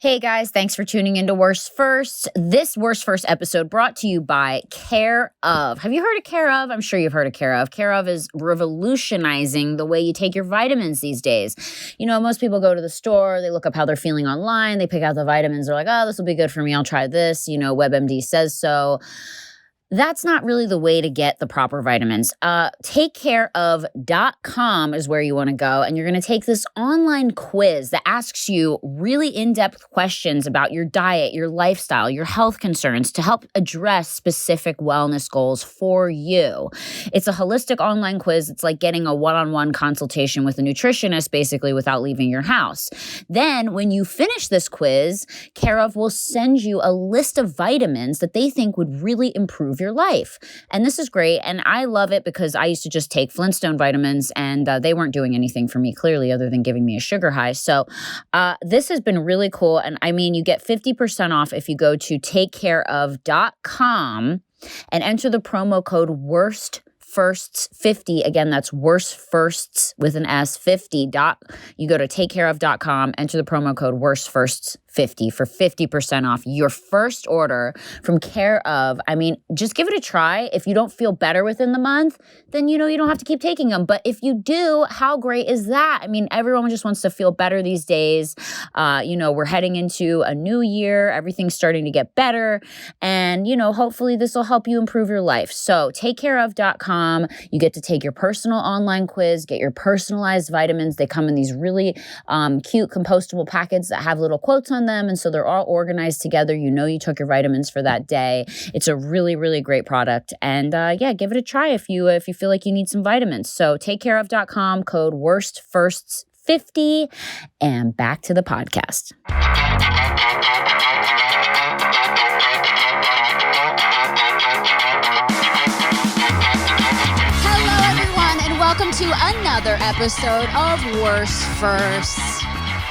Hey guys, thanks for tuning into Worst First. This Worst First episode brought to you by KROQ. Have you heard of KROQ? I'm sure you've heard of KROQ. KROQ is revolutionizing the way you take your vitamins these days. You know, most people go to the store, they look up how they're feeling online, they pick out the vitamins, they're like, oh, this will be good for me, I'll try this. You know, WebMD says so. That's not really the way to get the proper vitamins. TakeCareOf.com is where you want to go, and you're going to take this online quiz that asks you really in-depth questions about your diet, your lifestyle, your health concerns to help address specific wellness goals for you. It's a holistic online quiz. It's like getting a one-on-one consultation with a nutritionist, basically, without leaving your house. Then, when you finish this quiz, KROQ will send you a list of vitamins that they think would really improve your life. And this is great. And I love it because I used to just take Flintstone vitamins and they weren't doing anything for me clearly other than giving me a sugar high. So this has been really cool. And I mean, you get 50% off if you go to takecareof.com and enter the promo code WORSTFIRSTS50. Again, that's WORSTFIRSTS with an S, 50. You go to takecareof.com, enter the promo code WORSTFIRSTS50 for 50% off your first order from KROQ. I mean, just give it a try. If you don't feel better within the month, then you know you don't have to keep taking them. But if you do, how great is that? I mean, everyone just wants to feel better these days. You know, we're heading into a new year. Everything's starting to get better. And, you know, hopefully this will help you improve your life. So takecareof.com. You get to take your personal online quiz, get your personalized vitamins. They come in these really cute compostable packets that have little quotes on them. And so they're all organized together. You know you took your vitamins for that day. It's a really, really great product. And yeah, give it a try if you feel like you need some vitamins. So takecareof.com, code WORSTFIRSTS50, and back to the podcast. Hello, everyone, and welcome to another episode of Worst First.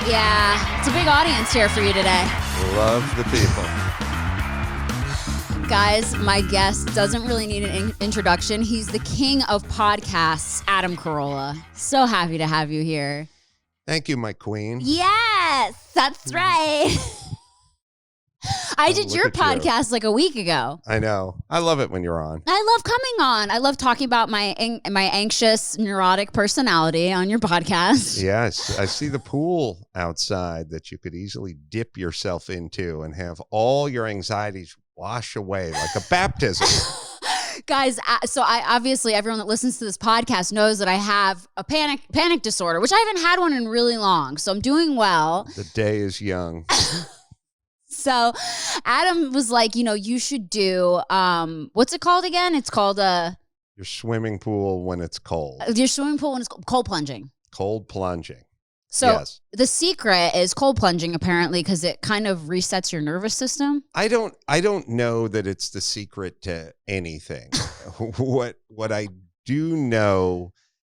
Yeah, it's a big audience here for you today. Love the people. Guys, my guest doesn't really need an introduction. He's the king of podcasts, Adam Carolla. So happy to have you here. Thank you, my queen. Yes, that's right. I did your podcast like a week ago. I know. I love it when you're on. I love coming on. I love talking about my anxious, neurotic personality on your podcast. Yes, I see the pool outside that you could easily dip yourself into and have all your anxieties wash away like a baptism. Guys, so I obviously everyone that listens to this podcast knows that I have a panic disorder, which I haven't had one in really long. So I'm doing well. The day is young. So Adam was like, you know, you should do, what's it called again? It's called your swimming pool when it's cold. Your swimming pool when it's cold plunging. Cold plunging. So yes. The secret is cold plunging, apparently, because it kind of resets your nervous system. I don't know that it's the secret to anything. What I do know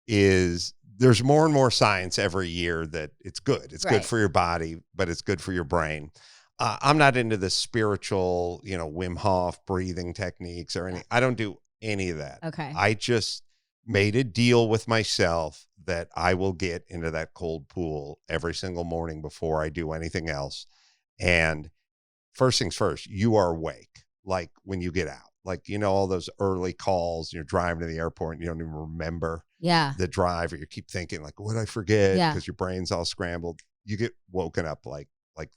is there's more and more science every year that it's good. It's good for your body, but it's good for your brain. I'm not into the spiritual, you know, Wim Hof breathing techniques or anything. I don't do any of that. Okay. I just made a deal with myself that I will get into that cold pool every single morning before I do anything else. And first things first, you are awake, like when you get out. Like, you know, all those early calls, you're driving to the airport and you don't even remember the drive, or you keep thinking like, what did I forget? Because your brain's all scrambled. You get woken up like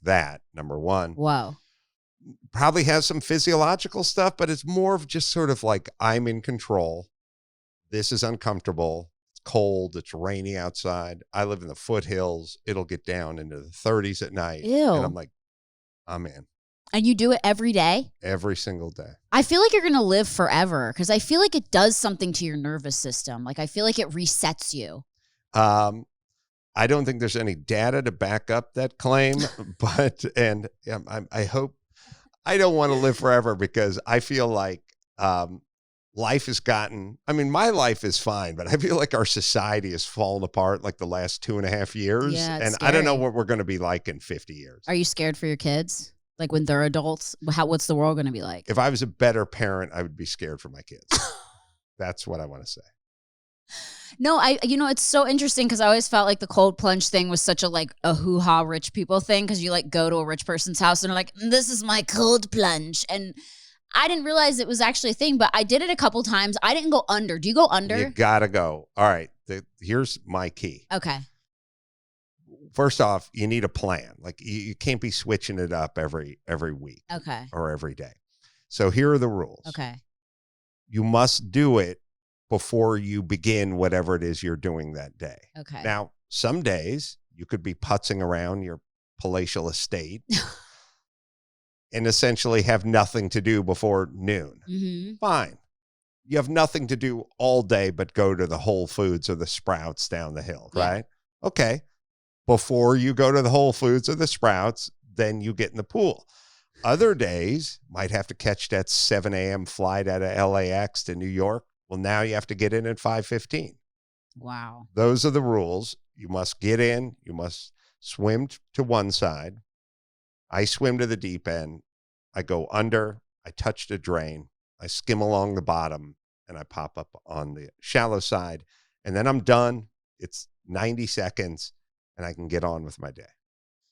that, number one. Whoa. Probably has some physiological stuff, but it's more of just sort of like, I'm in control. This is uncomfortable. It's cold. It's rainy outside. I live in the foothills. It'll get down into the 30s at night. Ew. And I'm like, I'm in. And you do it every day? Every single day. I feel like you're going to live forever because I feel like it does something to your nervous system. Like, I feel like it resets you. I don't think there's any data to back up that claim, but I hope. I don't want to live forever because I feel like life has gotten, I mean, my life is fine, but I feel like our society has fallen apart like the last 2.5 years. Yeah, and scary. I don't know what we're going to be like in 50 years. Are you scared for your kids? Like when they're adults, what's the world going to be like? If I was a better parent, I would be scared for my kids. That's what I want to say. No, it's so interesting because I always felt like the cold plunge thing was such a hoo-ha rich people thing because you like go to a rich person's house and they're like, this is my cold plunge. And I didn't realize it was actually a thing, but I did it a couple times. I didn't go under. Do you go under? You gotta go. All right. Here's my key. Okay. First off, you need a plan. Like you can't be switching it up every week. Okay. Or every day. So here are the rules. Okay. You must do it before you begin whatever it is you're doing that day. Okay. Now, some days you could be putzing around your palatial estate and essentially have nothing to do before noon. Mm-hmm. Fine. You have nothing to do all day but go to the Whole Foods or the Sprouts down the hill, right? Okay. Before you go to the Whole Foods or the Sprouts, then you get in the pool. Other days, might have to catch that 7 a.m. flight out of LAX to New York. Well, now you have to get in at 5:15. Wow. Those are the rules. You must get in. You must swim to one side. I swim to the deep end. I go under. I touch the drain. I skim along the bottom, and I pop up on the shallow side. And then I'm done. It's 90 seconds, and I can get on with my day.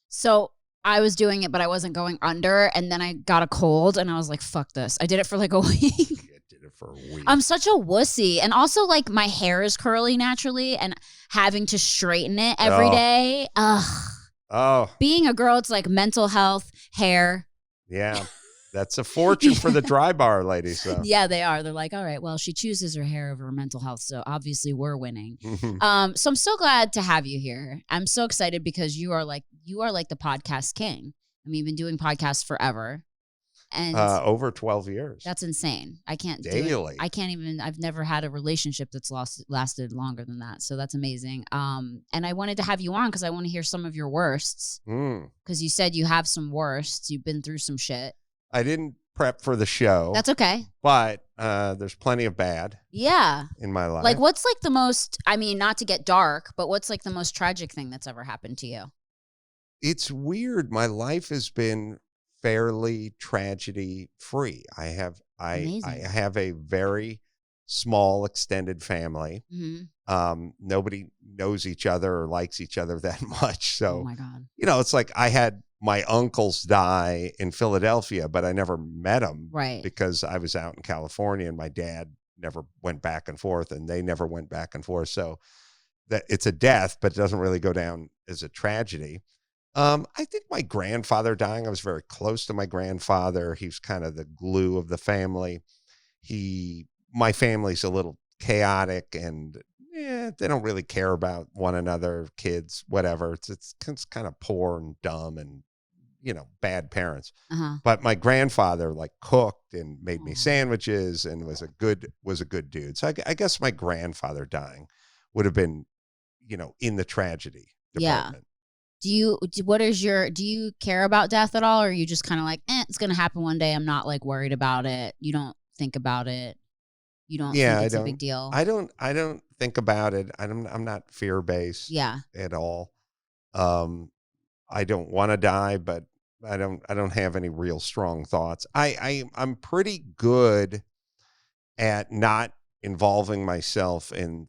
So I was doing it, but I wasn't going under. And then I got a cold, and I was like, fuck this. I did it for like a week. Did it for a week. I'm such a wussy. And also, like, my hair is curly naturally, and having to straighten it every day. Ugh. Oh. Being a girl, it's like mental health, hair. Yeah. That's a fortune for the dry bar ladies. So. Yeah, they are. They're like, all right, well, she chooses her hair over her mental health, so obviously we're winning. Mm-hmm. So I'm so glad to have you here. I'm so excited because you are like the podcast king. I mean, you've been doing podcasts forever. And over 12 years. That's insane. I can't daily. I can't even. I've never had a relationship that's lasted longer than that. So that's amazing. And I wanted to have you on because I want to hear some of your worsts. Because you said you have some worsts. You've been through some shit. I didn't prep for the show. That's okay. But there's plenty of bad. Yeah. In my life. Like, what's like the most? I mean, not to get dark, but what's like the most tragic thing that's ever happened to you? It's weird. My life has been fairly tragedy free. I have a very small extended family. Mm-hmm. Nobody knows each other or likes each other that much. So, oh my God. It's like I had my uncles die in Philadelphia, but I never met them, right? Because I was out in California and my dad never went back and forth and they never went back and forth. So that it's a death, but it doesn't really go down as a tragedy. I think my grandfather dying, I was very close to my grandfather. He was kind of the glue of the family. My family's a little chaotic and they don't really care about one another, kids, whatever. It's kind of poor and dumb and, bad parents. Uh-huh. But my grandfather like cooked and made me sandwiches and was a good dude. So I guess my grandfather dying would have been, in the tragedy department. Yeah. Do you care about death at all? Or are you just kind of like, it's going to happen one day. I'm not like worried about it. You don't think about it. You don't think it's a big deal. I don't think about it. I'm not fear-based at all. I don't want to die, but I don't have any real strong thoughts. I'm pretty good at not involving myself in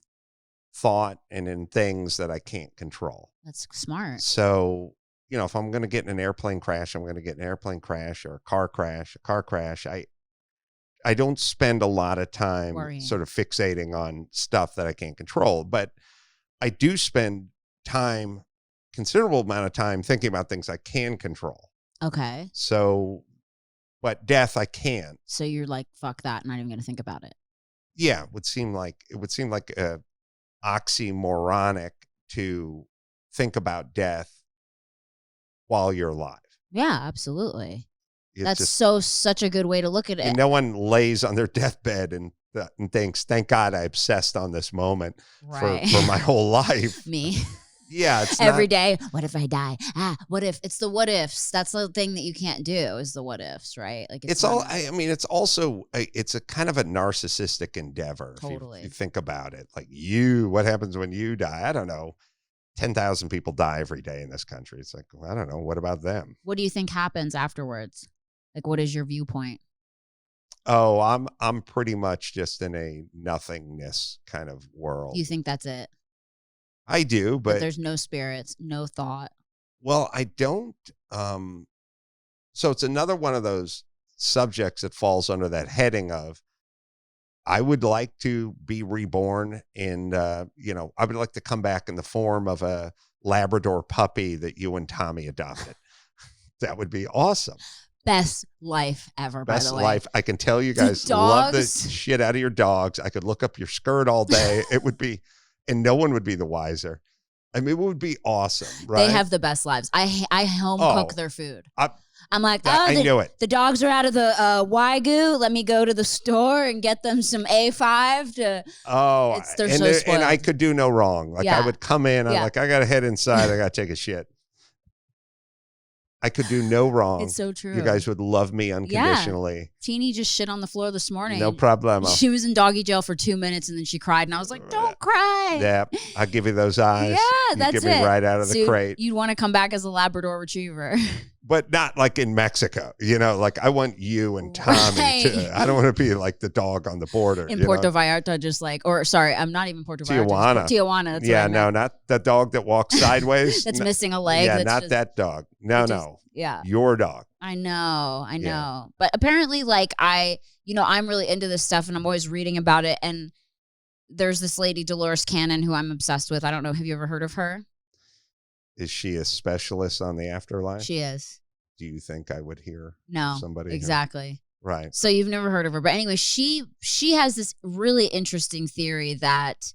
thought and in things that I can't control. That's smart. So, if I'm going to get in an airplane crash, I'm going to get in an airplane crash or a car crash. I don't spend a lot of time worrying, sort of fixating on stuff that I can't control, but I do spend considerable amount of time thinking about things I can control. Okay. So, but death I can't. So you're like, fuck that, not even going to think about it. Yeah, it would seem like oxymoronic to think about death while you're alive. Yeah, absolutely. That's such a good way to look at it. And no one lays on their deathbed and thinks, thank God I obsessed on this moment for my whole life. Me. Yeah. It's every day. What if I die? What if? It's the what ifs. That's the thing that you can't do is the what ifs, right? Like it's a kind of a narcissistic endeavor. Totally. If you think about it, like what happens when you die? I don't know. 10,000 people die every day in this country. It's like, well, I don't know. What about them? What do you think happens afterwards? Like, what is your viewpoint? Oh, I'm pretty much just in a nothingness kind of world. You think that's it? I do, But but there's no spirits, no thought. well, I don't. So it's another one of those subjects that falls under that heading of I would like to be reborn in, I would like to come back in the form of a Labrador puppy that you and Tommy adopted. That would be awesome. Best life ever, by Best the way. life. I can tell you guys love the shit out of your dogs. I could look up your skirt all day. It would be, and no one would be the wiser. I mean, it would be awesome, right? They have the best lives. I home cook their food. I'm like, I knew it. The dogs are out of the Wagyu. Let me go to the store and get them some A5 to. They're so spoiled. And I could do no wrong. Like I would come in, I'm like, I got to head inside. I got to take a shit. I could do no wrong. It's so true. You guys would love me unconditionally. Yeah. Teeny just shit on the floor this morning. No problemo. She was in doggy jail for 2 minutes and then she cried and I was like, don't cry. Yeah, I'll give you those eyes. Yeah, you that's give it. me right out of the crate. You'd want to come back as a Labrador Retriever. But not like in Mexico, like I want you and Tommy to, I don't want to be like the dog on the border. In Puerto Vallarta, I'm not even Puerto Vallarta. Tijuana. That's yeah, no, not the dog that walks sideways. That's missing a leg. Yeah, not that dog. No. Yeah. Your dog. I know. Yeah. But apparently I'm really into this stuff and I'm always reading about it. And there's this lady, Dolores Cannon, who I'm obsessed with. I don't know. Have you ever heard of her? Is she a specialist on the afterlife? She is. Do you think I would hear somebody? Exactly. Right. So you've never heard of her. But anyway, she has this really interesting theory that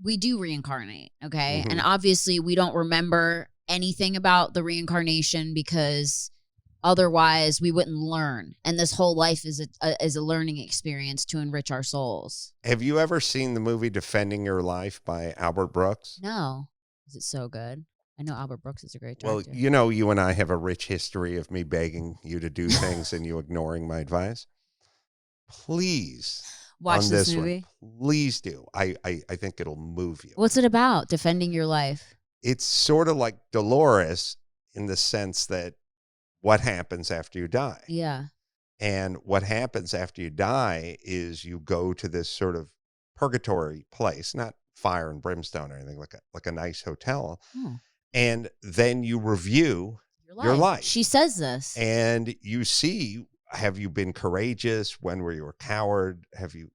we do reincarnate, okay? Mm-hmm. And obviously we don't remember anything about the reincarnation because otherwise we wouldn't learn. And this whole life is a learning experience to enrich our souls. Have you ever seen the movie Defending Your Life by Albert Brooks? No. Is it so good? I know Albert Brooks is a great Well, director. you and I have a rich history of me begging you to do things and you ignoring my advice. Please watch this movie. Please do. I think it'll move you. What's it about? Defending your life. It's sort of like Dolores in the sense that what happens after you die. Yeah. And what happens after you die is you go to this sort of purgatory place, not fire and brimstone or anything, like a nice hotel. And then you review your life. She says this. And you see, have you been courageous? When were you a coward? Have you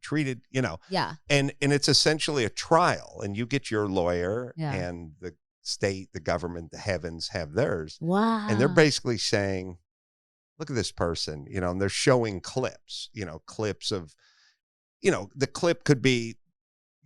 treated, Yeah. And it's essentially a trial, and you get your lawyer and the state, the government, the heavens have theirs. Wow. And they're basically saying, look at this person, and they're showing clips, clips of, the clip could be,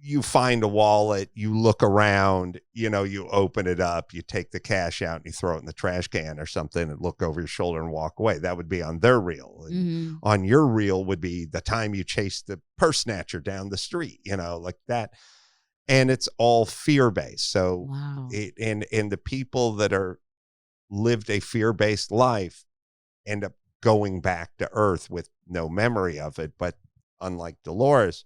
you find a wallet, you look around, you open it up, you take the cash out and you throw it in the trash can or something and look over your shoulder and walk away. That would be on their reel. Mm-hmm. On your reel would be the time you chased the purse snatcher down the street, like that. And it's all fear-based. So, wow. And the people that are lived a fear-based life end up going back to earth with no memory of it. But unlike Dolores,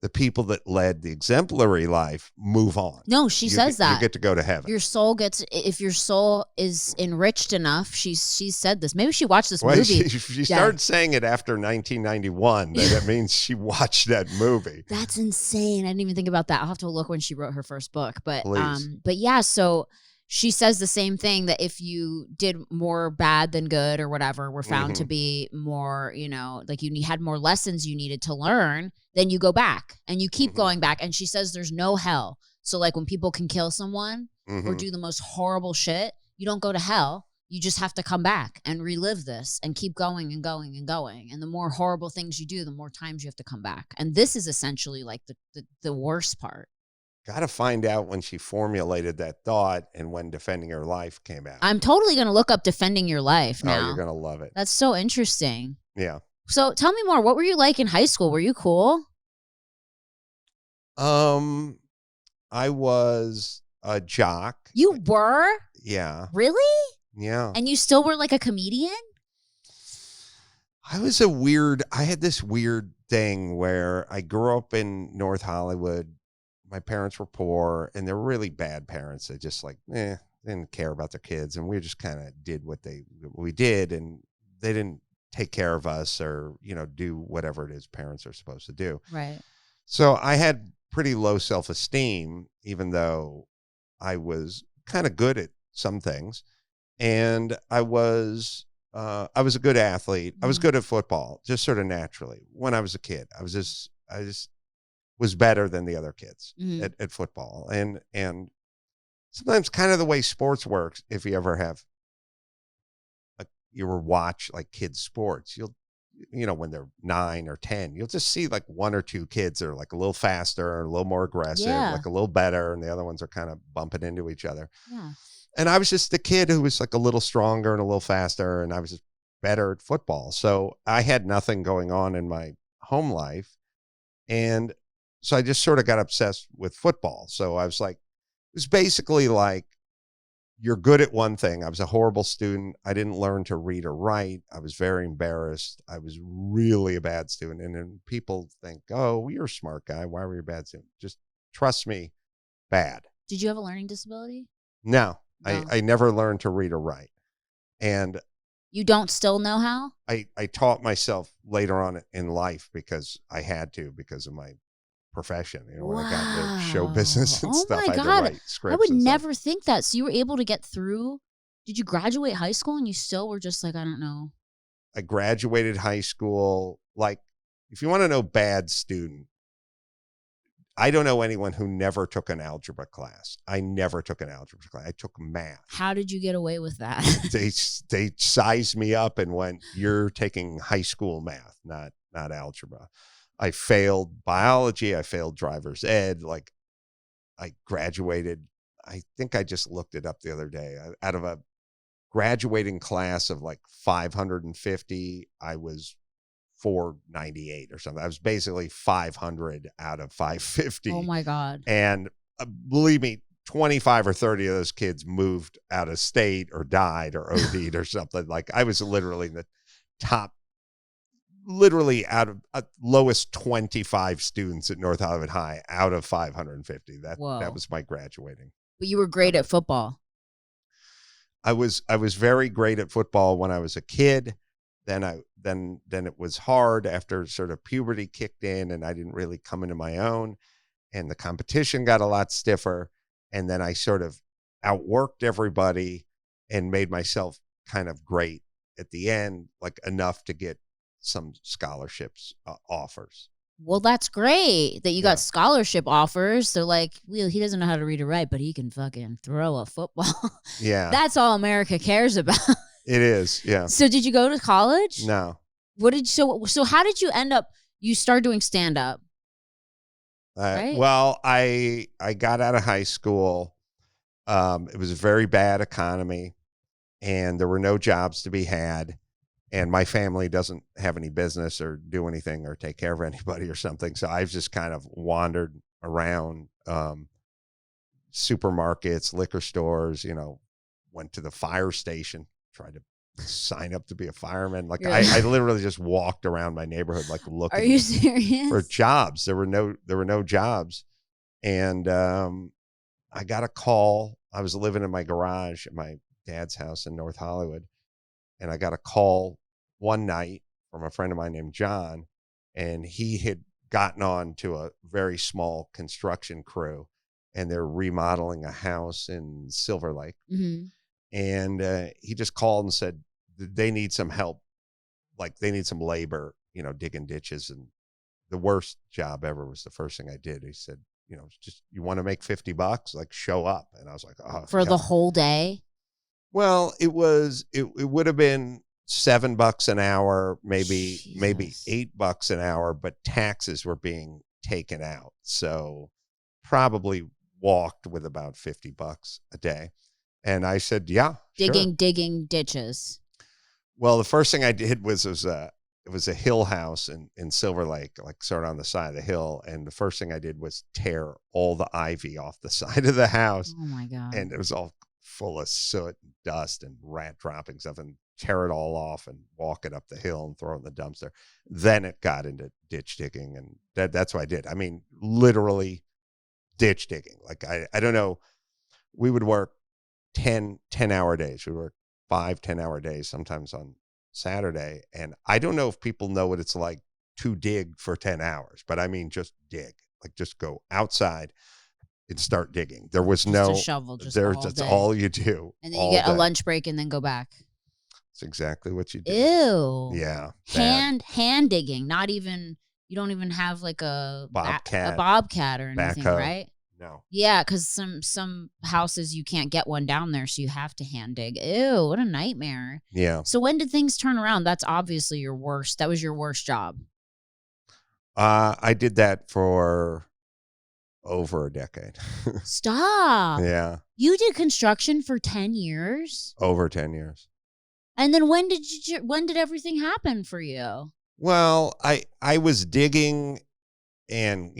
the people that led the exemplary life move on. No, she says that. You get to go to heaven. Your soul if your soul is enriched enough, she said this. Maybe she watched this movie. She started saying it after 1991. That means she watched that movie. That's insane. I didn't even think about that. I'll have to look when she wrote her first book. But yeah, so she says the same thing, that if you did more bad than good or whatever, were found to be more, like you had more lessons you needed to learn, then you go back and you keep going back. And she says there's no hell. So like when people can kill someone or do the most horrible shit, you don't go to hell. You just have to come back and relive this and keep going and going and going. And the more horrible things you do, the more times you have to come back. And this is essentially like the worst part. Got to find out when she formulated that thought and when Defending Her Life came out. I'm totally going to look up Defending Your Life now. Oh, you're going to love it. That's so interesting. Yeah. So tell me more. What were you like in high school? Were you cool? I was a jock. You were? Yeah. Really? Yeah. And you still were like a comedian? I had this weird thing where I grew up in North Hollywood. My parents were poor, and they were really bad parents. They just didn't care about their kids, and we just kind of did what we did, and they didn't take care of us or, do whatever it is parents are supposed to do. Right. So I had pretty low self-esteem, even though I was kind of good at some things. And I was a good athlete. I was good at football, just sort of naturally. When I was a kid, I just was better than the other kids at football. And sometimes kind of the way sports works, if you ever have you ever watch like kids sports, you'll when they're 9 or 10, you'll just see like one or two kids that are like a little faster, a little more aggressive, like a little better, and the other ones are kind of bumping into each other. Yeah. And I was just the kid who was like a little stronger and a little faster, and I was just better at football. So I had nothing going on in my home life. And so I just sort of got obsessed with football. So I was like, it was basically like, you're good at one thing. I was a horrible student. I didn't learn to read or write. I was very embarrassed. I was really a bad student. And then people think, oh, you're a smart guy. Why were you a bad student? Just trust me, bad. Did you have a learning disability? No. I never learned to read or write. And you don't still know how? I taught myself later on in life because I had to, because of my profession. When I got into show business and stuff, I had to write scripts. I would never think that. So you were able to get through. Did you graduate high school and you still were just like, I don't know? I graduated high school. Like, if you want to know bad student, I don't know anyone who never took an algebra class. I never took an algebra class. I took math. How did you get away with that? They sized me up and went, you're taking high school math, not algebra. I failed biology. I failed driver's ed. Like, I graduated. I think I just looked it up the other day. Out of a graduating class of like 550, I was 498 or something. I was basically 500 out of 550. Oh my God. And believe me, 25 or 30 of those kids moved out of state or died or OD'd or something. Like, I was literally in the top, literally out of lowest 25 students at North Hollywood High out of 550. That was my graduating. But you were great at football. I was very great at football when I was a kid. Then it was hard after sort of puberty kicked in and I didn't really come into my own, and the competition got a lot stiffer. And then I sort of outworked everybody and made myself kind of great at the end, like enough to get some scholarships offers. Well, that's great that you got scholarship offers. They're like, well, he doesn't know how to read or write, but he can fucking throw a football. Yeah. That's all America cares about. It is, yeah. So did you go to college? No. So how did you end up, you started doing stand-up? Right? Well, I got out of high school. It was a very bad economy and there were no jobs to be had. And my family doesn't have any business or do anything or take care of anybody or something. So I've just kind of wandered around supermarkets, liquor stores, went to the fire station, tried to sign up to be a fireman. Like, I literally just walked around my neighborhood, like, looking. Are you serious? For jobs. There were no jobs. And I got a call. I was living in my garage at my dad's house in North Hollywood. And I got a call one night from a friend of mine named John, and he had gotten on to a very small construction crew, and they're remodeling a house in Silver Lake. Mm-hmm. And he just called and said they need some help, like they need some labor, digging ditches. And the worst job ever was the first thing I did. He said, just, you want to make $50, like, show up. And I was like, oh, for the whole day. Well, it would have been $7 an hour, maybe $8 an hour, but taxes were being taken out. So probably walked with about $50 a day. And I said, yeah, digging ditches. Well, the first thing I did was it was a hill house in Silver Lake, like sort of on the side of the hill. And the first thing I did was tear all the ivy off the side of the house. Oh my God. And it was all full of soot and dust and rat droppings stuff, and tear it all off and walk it up the hill and throw it in the dumpster. Then it got into ditch digging, and that's what I did. I mean, literally ditch digging. Like, I don't know. We would work 10-hour days. We work 5 10-hour days, sometimes on Saturday, and I don't know if people know what it's like to dig for 10 hours, but I mean, just dig, like just go outside and start digging. There was Just no a shovel, just there. all That's day. all you do. And then you get a lunch break and then go back. That's exactly what you do. Ew. Yeah. Hand digging. Not even, you don't even have like a bobcat or anything, backhoe. Right? No. Yeah, because some houses you can't get one down there, so you have to hand dig. Ew, what a nightmare. Yeah. So when did things turn around? That's obviously your worst. That was your worst job. I did that for over a decade. Stop. Yeah. You did construction for 10 years? Over 10 years. And then when did everything happen for you? Well, I was digging and,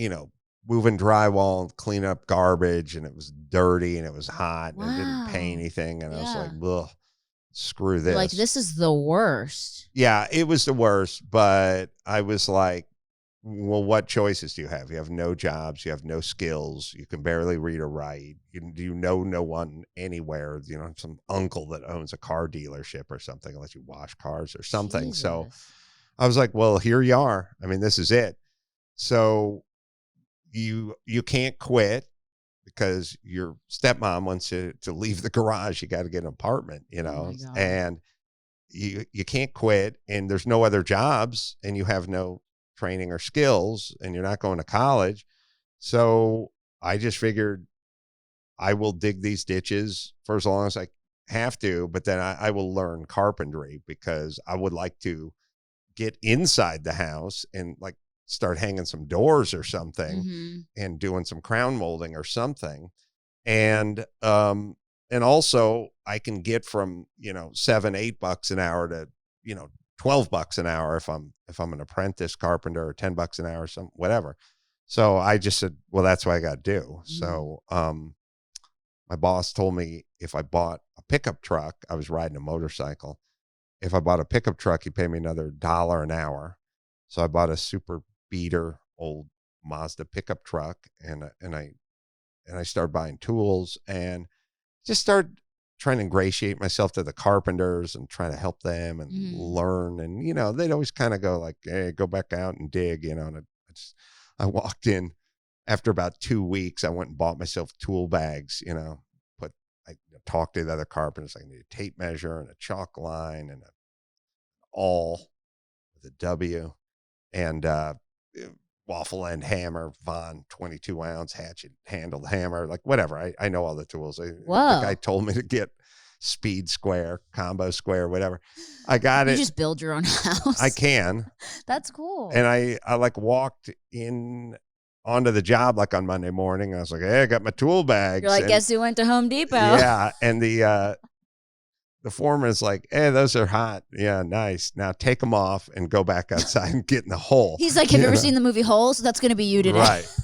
moving drywall and cleaning up garbage, and it was dirty and it was hot and it didn't pay anything. And I was like, ugh, screw this. Like, this is the worst. Yeah, it was the worst. But I was like, well, what choices do you have? You have no jobs. You have no skills. You can barely read or write. You know no one anywhere. Some uncle that owns a car dealership or something, unless you wash cars or something. Jesus. So I was like, well, here you are. I mean, this is it. So you can't quit because your stepmom wants to leave the garage. You got to get an apartment, and you can't quit, and there's no other jobs, and you have no training or skills, and you're not going to college. So I just figured I will dig these ditches for as long as I have to, but then I will learn carpentry because I would like to get inside the house and like start hanging some doors or something and doing some crown molding or something. And also I can get from, $7-8 an hour to, $12 an hour if I'm an apprentice carpenter, or $10 an hour or something, whatever. So I just said, well, that's what I got to do. So my boss told me if I bought a pickup truck, I was riding a motorcycle. If I bought a pickup truck, he'd pay me another $1 an hour. So I bought a super beater old Mazda pickup truck, and I started buying tools and just started trying to ingratiate myself to the carpenters and trying to help them and learn. And, they'd always kind of go like, hey, go back out and dig, and I walked in after about 2 weeks. I went and bought myself tool bags, I talked to the other carpenters. I need a tape measure and a chalk line and a awl with a W, and waffle end hammer, Von 22-ounce hatchet handled hammer, like whatever. I know all the tools. The guy told me to get speed square, combo square, whatever. I got it. You just build your own house. I can. That's cool. And I like walked in onto the job like on Monday morning. I was like, hey, I got my tool bags. You're like, guess who went to Home Depot? Yeah. And the foreman is like, hey, those are hot. Yeah, nice. Now take them off and go back outside and get in the hole. He's like, have you ever seen the movie Holes? That's going to be you today. Right.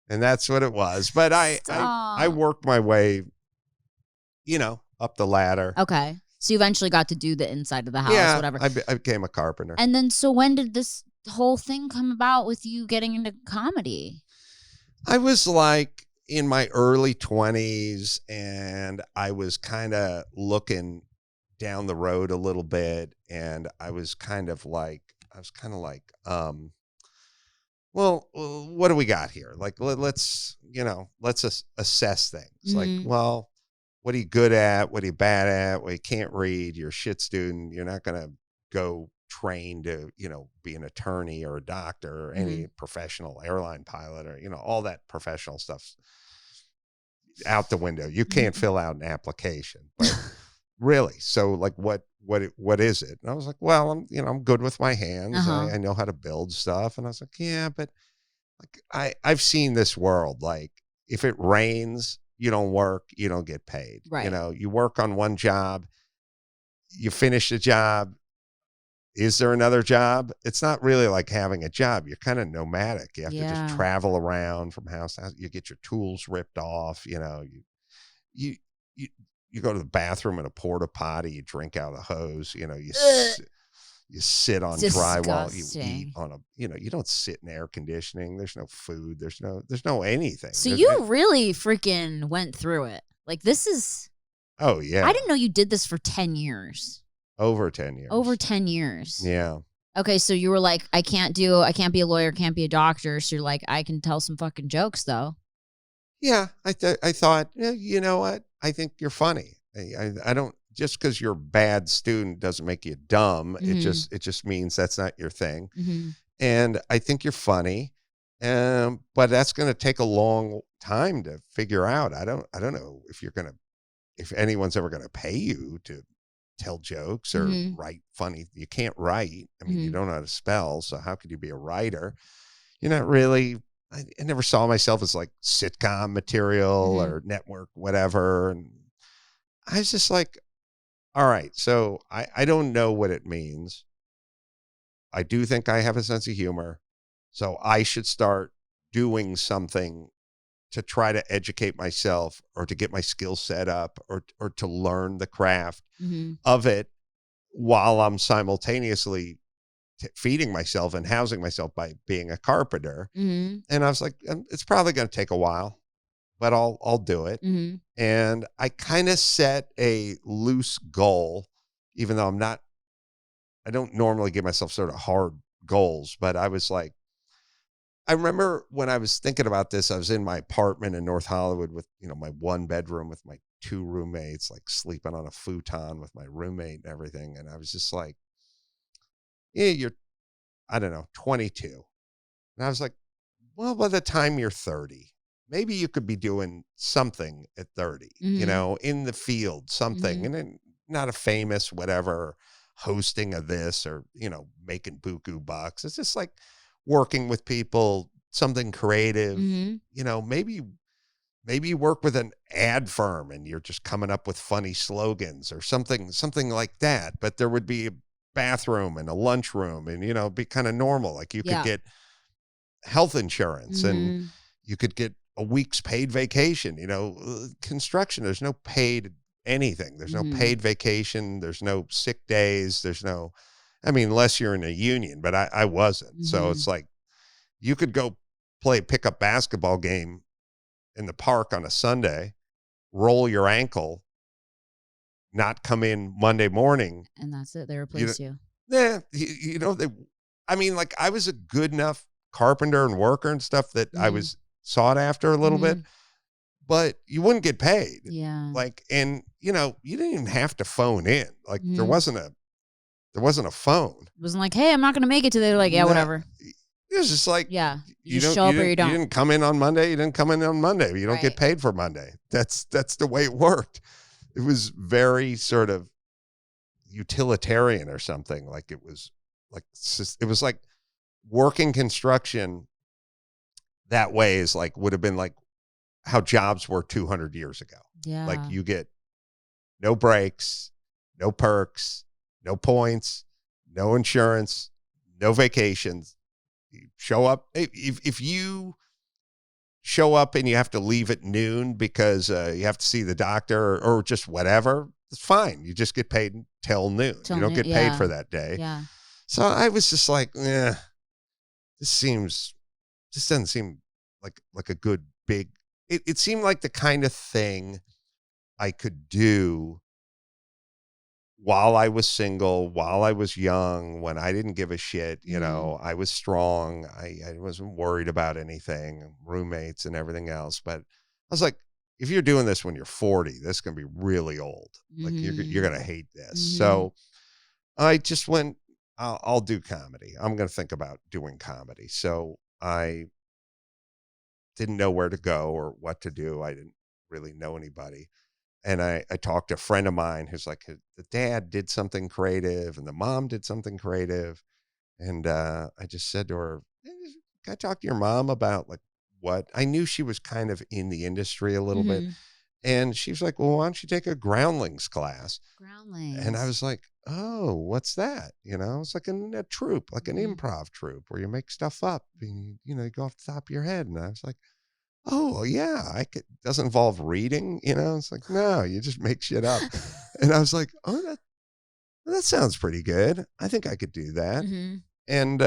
And that's what it was. But I worked my way, up the ladder. Okay. So you eventually got to do the inside of the house, whatever. I became a carpenter. And then, so when did this whole thing come about with you getting into comedy? I was like in my early 20s, and I was kind of looking down the road a little bit, and I was kind of like, well, what do we got here? Like, let's assess things. Like, well, what are you good at? What are you bad at? Well, you can't read. You're a shit student. You're not going to go train to, be an attorney or a doctor or any professional airline pilot or, all that professional stuff out the window. You can't fill out an application, but really. So like, what is it? And I was like, well, I'm good with my hands. I know how to build stuff. And I was like, yeah, but like I've seen this world. Like if it rains, you don't work, you don't get paid. Right. You work on one job, you finish the job. Is there another job? It's not really like having a job. You're kind of nomadic. You have to just travel around from house to house. You get your tools ripped off. You go to the bathroom in a porta potty. You drink out a hose. You sit on drywall. You eat on you don't sit in air conditioning. There's no food. There's no anything. So you really freaking went through it. Like this is. Oh yeah. I didn't know you did this for 10 years. Over 10 years. Over 10 years. Yeah. Okay, so you were like, I can't be a lawyer, can't be a doctor. So you're like, I can tell some fucking jokes though. Yeah. I thought, you know what? I think you're funny. I don't, just because you're a bad student doesn't make you dumb. Mhm. It just means that's not your thing. Mm-hmm. And I think you're funny. But that's going to take a long time to figure out. I don't know if anyone's ever going to pay you to tell jokes or Mhm. write funny. You can't write. I mean, you Mhm. don't know how to spell. So how could you be a writer? You're not really, I never saw myself as like sitcom material Mhm. or network, whatever. And I was just like, all right. So I don't know what it means. I do think I have a sense of humor. So I should start doing something to try to educate myself or to get my skill set up or to learn the craft Mm-hmm. of it while I'm simultaneously feeding myself and housing myself by being a carpenter. Mm-hmm. And I was like, it's probably going to take a while, but I'll do it. Mm-hmm. And I kind of set a loose goal, even though I don't normally give myself sort of hard goals, but I was like, I remember when I was thinking about this, I was in my apartment in North Hollywood with, my 1 bedroom with my 2 roommates, like sleeping on a futon with my roommate and everything. And I was just like, yeah, you're, I don't know, 22. And I was like, well, by the time you're 30, maybe you could be doing something at 30, Mhm. in the field, something. Mhm. And then not a famous whatever, hosting of this or, making buku bucks. It's just like working with people, something creative. Mhm. Maybe you work with an ad firm and you're just coming up with funny slogans or something like that. But there would be a bathroom and a lunchroom and, be kind of normal. Like you could Yeah. get health insurance and Mhm. you could get a week's paid vacation. Construction, there's no paid anything. There's no Mhm. paid vacation. There's no sick days. Unless you're in a union, but I wasn't. So it's Mhm. like you could go play pickup basketball game in the park on a Sunday, roll your ankle, not come in Monday morning. And that's it. They You know, replace you. like I was a good enough carpenter and worker and stuff that I Mhm. was sought after a little bit, Mhm. but you wouldn't get paid. Yeah. Like, and you didn't even have to phone in. Like there Mhm. wasn't a phone. It wasn't like, hey, I'm not gonna make it today. They're like, yeah, No, whatever. it was just like, Yeah. You you just don't, show you up or you didn't, don't. you didn't come in on Monday. You didn't come in on Monday. You don't get Right. paid for Monday. That's the way it worked. It was very sort of utilitarian or something. Like it was like working construction that way is like, would have been like how jobs were 200 years ago. Yeah. Like you get no breaks, no perks, no points, no insurance, no vacations. You show up. If you show up and you have to leave at noon because you have to see the doctor or just whatever, it's fine. You just get paid till noon. Till You don't noon, get paid yeah. for that day. Yeah. So I was just like, this doesn't seem like a good big, it seemed like the kind of thing I could do while I was single, while I was young, when I didn't give a shit, I was strong. I wasn't worried about anything, roommates and everything else. But I was like, if you're doing this when you're 40, this is going to be really old. Like you're going to hate this. Mhm. So I just went, I'll do comedy. I'm going to think about doing comedy. So I didn't know where to go or what to do. I didn't really know anybody. And I talked to a friend of mine who's like, the dad did something creative and the mom did something creative. And I just said to her, can I talk to your mom about like what? I knew she was kind of in the industry a little bit. Mhm. And she was like, well, why don't you take a groundlings class? Groundlings. And I was like, oh, what's that? It's like a troupe, like an Mhm. improv troupe where you make stuff up and, you go off the top of your head. And I was like, oh yeah, doesn't involve reading, it's like, no, you just make shit up. And I was like, oh, that sounds pretty good. I think I could do that. Mhm. And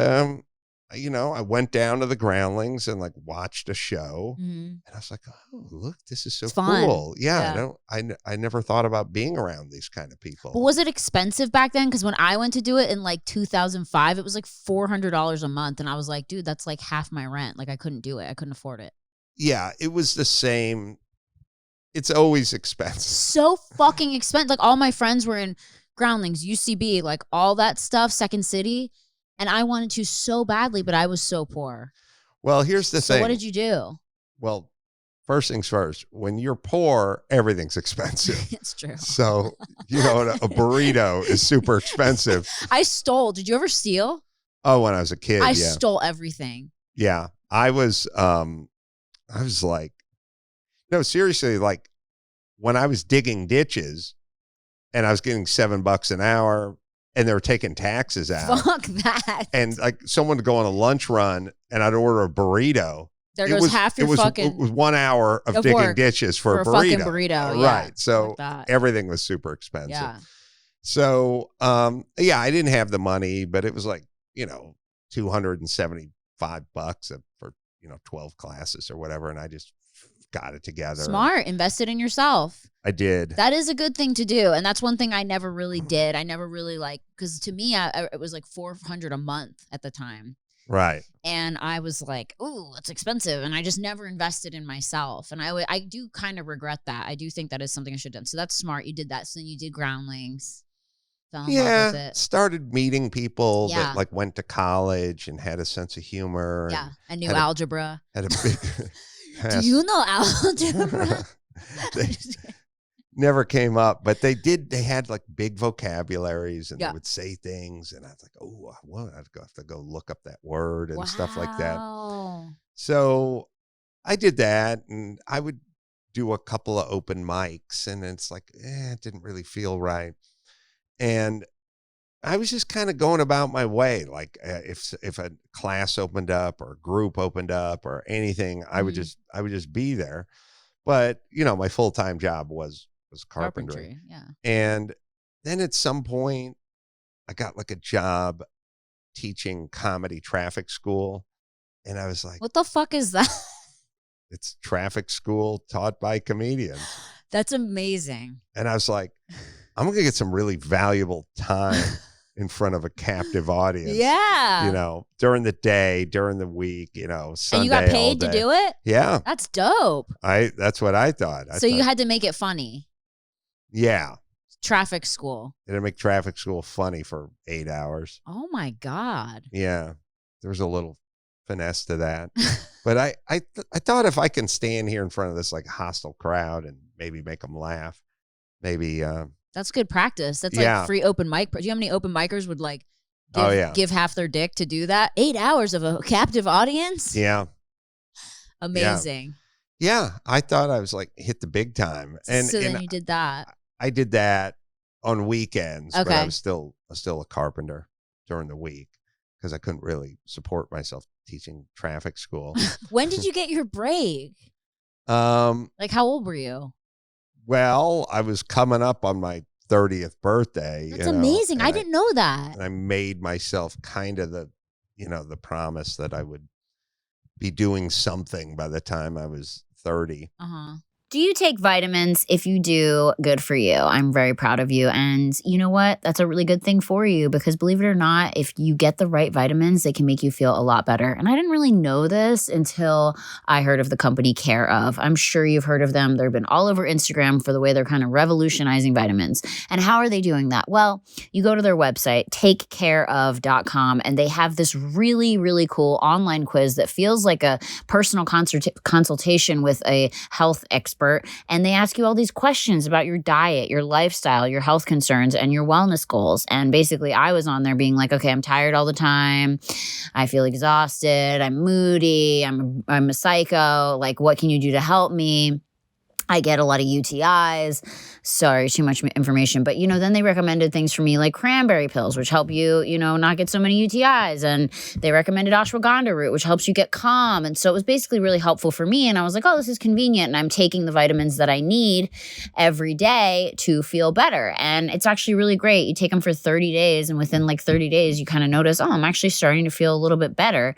I went down to the Groundlings and like watched a show, Mhm. and I was like, oh, look, this is so It's fun. cool. Yeah, Yeah. I never thought about being around these kind of people. But was it expensive back then? Because when I went to do it in like 2005, it was like $400 a month. And I was like, dude, that's like half my rent. Like I couldn't do it. I couldn't afford it. Yeah, it was the same. It's always expensive. So fucking expensive. Like all my friends were in Groundlings, UCB, like all that stuff, Second City. And I wanted to so badly, but I was so poor. Well, here's the thing. So what did you do? Well, first things first, when you're poor, everything's expensive. It's true. So, a burrito is super expensive. I stole. Did you ever steal? Oh, when I was a kid, I yeah. stole everything. Yeah. I was like, no, seriously, like when I was digging ditches and I was getting $7 an hour and they were taking taxes out. Fuck that. And like someone would go on a lunch run and I'd order a burrito. There goes half your fucking. It was 1 hour of digging work ditches for a fucking burrito. burrito. Yeah. Right. So Like everything was super expensive. yeah. So, yeah, I didn't have the money, but it was like, $275 for, 12 classes or whatever. And I just got it together. Smart. Invested in yourself. I did. That is a good thing to do. And that's one thing I never really did. I never really because to me, it was like $400 a month at the time. Right. And I was like, ooh, it's expensive. And I just never invested in myself. And I do kind of regret that. I do think that is something I should have done. So that's smart. You did that. So then you did Groundlings. Fell in love with it. Started meeting people Yeah. that like went to college and had a sense of humor. Yeah. I knew algebra. Had a big. Do you know algebra? They never came up, but they had like big vocabularies and Yeah. they would say things. And I was like, oh, I'd have to go look up that word and stuff like that. Wow. So I did that and I would do a couple of open mics and it's like, it didn't really feel right. And I was just kind of going about my way. Like if a class opened up or a group opened up or anything, I would just be there. But, my full-time job was carpentry. Yeah. And then at some point I got like a job teaching comedy traffic school. And I was like, What the fuck is that? it's traffic school taught by comedians. That's amazing. And I was like, I'm going to get some really valuable time in front of a captive audience. Yeah. During the day, during the week, Sunday. And you got paid to do it? Yeah. That's dope. That's what I thought. You had to make it funny. Yeah. Traffic school. It'd make traffic school funny for 8 hours. Oh my God. Yeah. There was a little finesse to that. But I thought if I can stand here in front of this like hostile crowd and maybe make them laugh, maybe that's good practice. That's like free open mic. Do you know how many open micers would like give half their dick to do that? 8 hours of a captive audience? Yeah. Amazing. Yeah. I thought I was like hit the big time. And then you did that. I did that on weekends, but Okay. I was still a carpenter during the week because I couldn't really support myself teaching traffic school. When did you get your break? Like how old were you? Well, I was coming up on my 30th birthday. That's amazing. I didn't know that. And I made myself kind of the promise that I would be doing something by the time I was 30. Uh-huh. Do you take vitamins? If you do, good for you. I'm very proud of you. And you know what? That's a really good thing for you because believe it or not, if you get the right vitamins, they can make you feel a lot better. And I didn't really know this until I heard of the company KROQ. I'm sure you've heard of them. They've been all over Instagram for the way they're kind of revolutionizing vitamins. And how are they doing that? Well, you go to their website, takecareof.com, and they have this really, really cool online quiz that feels like a personal consultation with a health expert. And they ask you all these questions about your diet, your lifestyle, your health concerns, and your wellness goals. And basically, I was on there being like, okay, I'm tired all the time. I feel exhausted. I'm moody. I'm a psycho. Like, what can you do to help me? I get a lot of UTIs. Sorry, too much information. But, then they recommended things for me like cranberry pills, which help you, not get so many UTIs. And they recommended ashwagandha root, which helps you get calm. And so it was basically really helpful for me. And I was like, oh, this is convenient. And I'm taking the vitamins that I need every day to feel better. And it's actually really great. You take them for 30 days. And within like 30 days, you kind of notice, oh, I'm actually starting to feel a little bit better.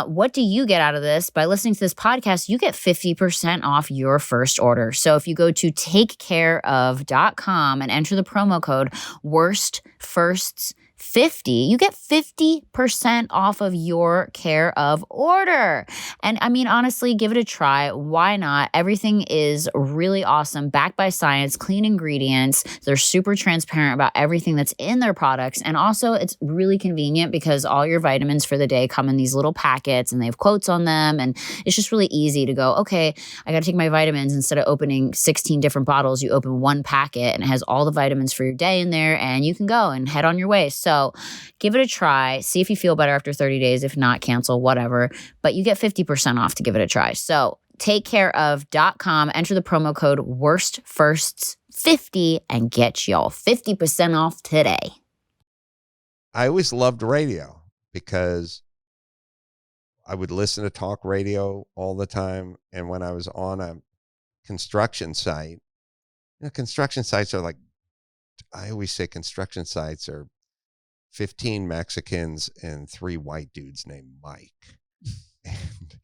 What do you get out of this? By listening to this podcast, you get 50% off your first order. So if you go to takecareof.com and enter the promo code WORSTFirsts50, you get 50% off of your Care of order. And I mean, honestly, give it a try. Why not? Everything is really awesome, backed by science, clean ingredients. They're super transparent about everything that's in their products. And also, it's really convenient because all your vitamins for the day come in these little packets and they have quotes on them. And it's just really easy to go, okay, I got to take my vitamins. Instead of opening 16 different bottles, you open one packet and it has all the vitamins for your day in there and you can go and head on your way. So give it a try. See if you feel better after 30 days. If not, cancel, whatever. But you get 50% off to give it a try. So takecareof.com, enter the promo code WORSTFirsts50 and get y'all 50% off today. I always loved radio because I would listen to talk radio all the time. And when I was on a construction site, construction sites are like, I always say construction sites are 15 Mexicans and 3 white dudes named Mike. And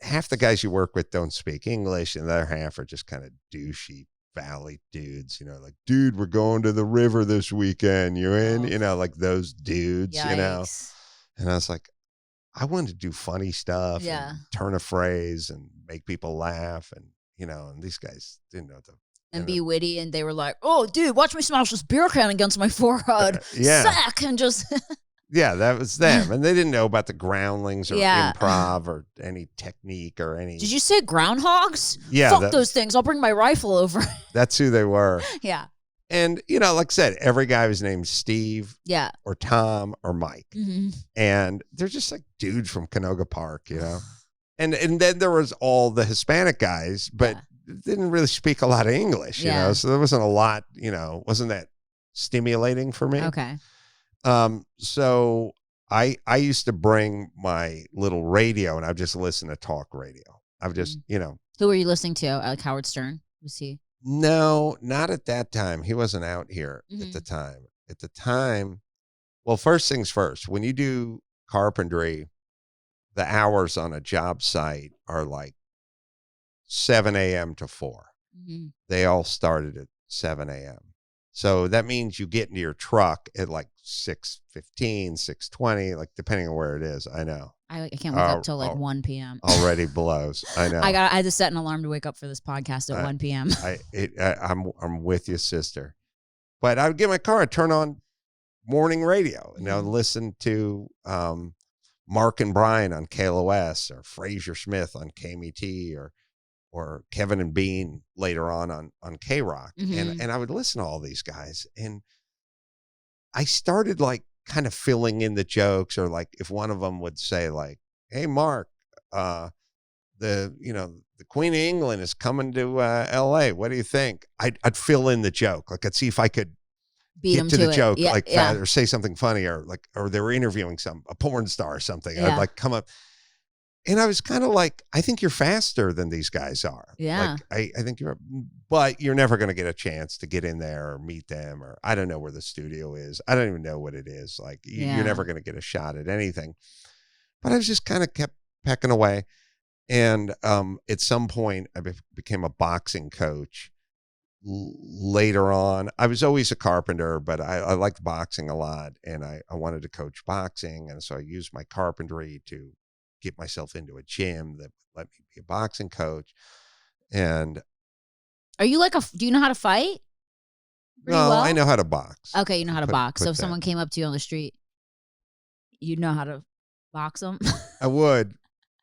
half the guys you work with don't speak English, and the other half are just kind of douchey valley dudes, like, dude, we're going to the river this weekend. You in? Like those dudes, Yikes. And I was like, I wanted to do funny stuff, and turn a phrase and make people laugh. And, and these guys didn't know and be witty, and they were like, "Oh, dude, watch me smash this beer can against my forehead, sack," and just yeah, that was them, and they didn't know about the groundlings or improv or any technique or any. Did you say groundhogs? Yeah, fuck those things. I'll bring my rifle over. That's who they were. Yeah, and like I said, every guy was named Steve, or Tom, or Mike, and they're just like dudes from Canoga Park, and then there was all the Hispanic guys, but. Didn't really speak a lot of English, so there wasn't a lot, wasn't that stimulating for me. Okay. So I used to bring my little radio and I'd just listen to talk radio. I've just, Who were you listening to? Like Howard Stern? Was he? No, not at that time. He wasn't out here at the time. At the time, well, first things first, when you do carpentry, the hours on a job site are like 7 a.m. to 4. They all started at 7 a.m. So that means you get into your truck at like 6:15, 6:20, like depending on where it is. I know. I can't wake up till like 1 p.m. Already blows. I know. I had to set an alarm to wake up for this podcast at 1 p.m. I'm with you, sister. But I would get in my car and turn on morning radio and I would listen to Mark and Brian on KLOS or Fraser Smith on KMET or Kevin and Bean later on KROQ. And I would listen to all these guys. And I started like kind of filling in the jokes, or like if one of them would say like, "Hey, Mark, the Queen of England is coming to LA. What do you think?" I'd fill in the joke. Like I'd see if I could get to the joke, or say something funny, or they were interviewing a porn star or something. I'd like come up. And I was kind of like, I think you're faster than these guys are. Yeah. Like, I think but you're never going to get a chance to get in there or meet them, or I don't know where the studio is. I don't even know what it is. Like, you're never going to get a shot at anything. But I was just kind of kept pecking away. And at some point, I became a boxing coach. Later on, I was always a carpenter, but I liked boxing a lot. And I wanted to coach boxing. And so I used my carpentry to get myself into a gym that would let me be a boxing coach. And are you like do you know how to fight? No, I know how to box. Okay, you know how to box. So if someone came up to you on the street, you'd know how to box them? I would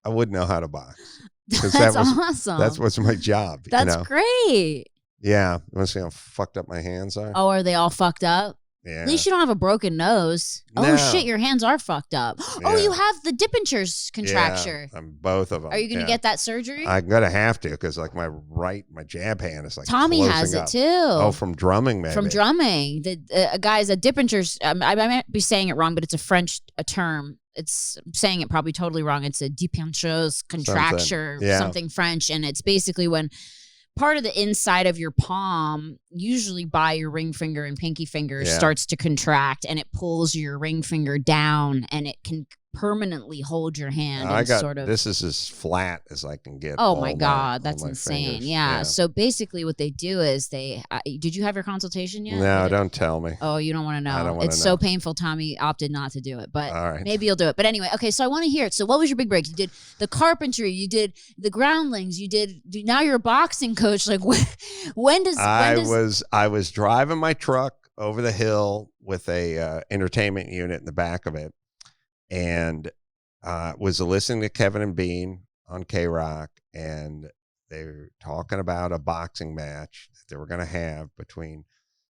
know how to box. That's awesome. That was my job. That's great. Yeah. You want to see how fucked up my hands are? Oh, are they all fucked up? Yeah. At least you don't have a broken nose. No. Oh shit, your hands are fucked up. Oh, Yeah. you have the Dippingers contracture. Yeah, both of them. Are you going to get that surgery? I'm gonna have to because like my jab hand is like Tommy closing has it up. too. Oh, from drumming, maybe. From drumming. The guys, a Dippingers. I might be saying it wrong, but it's a term. I'm saying it probably totally wrong. It's a Dippingers contracture, something French, and it's basically when part of the inside of your palm, usually by your ring finger and pinky finger, starts to contract, and it pulls your ring finger down, and it can permanently hold your hand. This is as flat as I can get. Oh my God, that's insane. Fingers. Yeah. So basically what they do is did you have your consultation yet? No, don't tell me. Oh, you don't want to know. I don't want to know. It's so painful. Tommy opted not to do it, but all right. Maybe you'll do it. But anyway, okay, so I want to hear it. So what was your big break? You did the carpentry, you did the groundlings, now you're a boxing coach. Like I was driving my truck over the hill with a entertainment unit in the back of it, and was listening to Kevin and Bean on KROQ, and they were talking about a boxing match that they were going to have between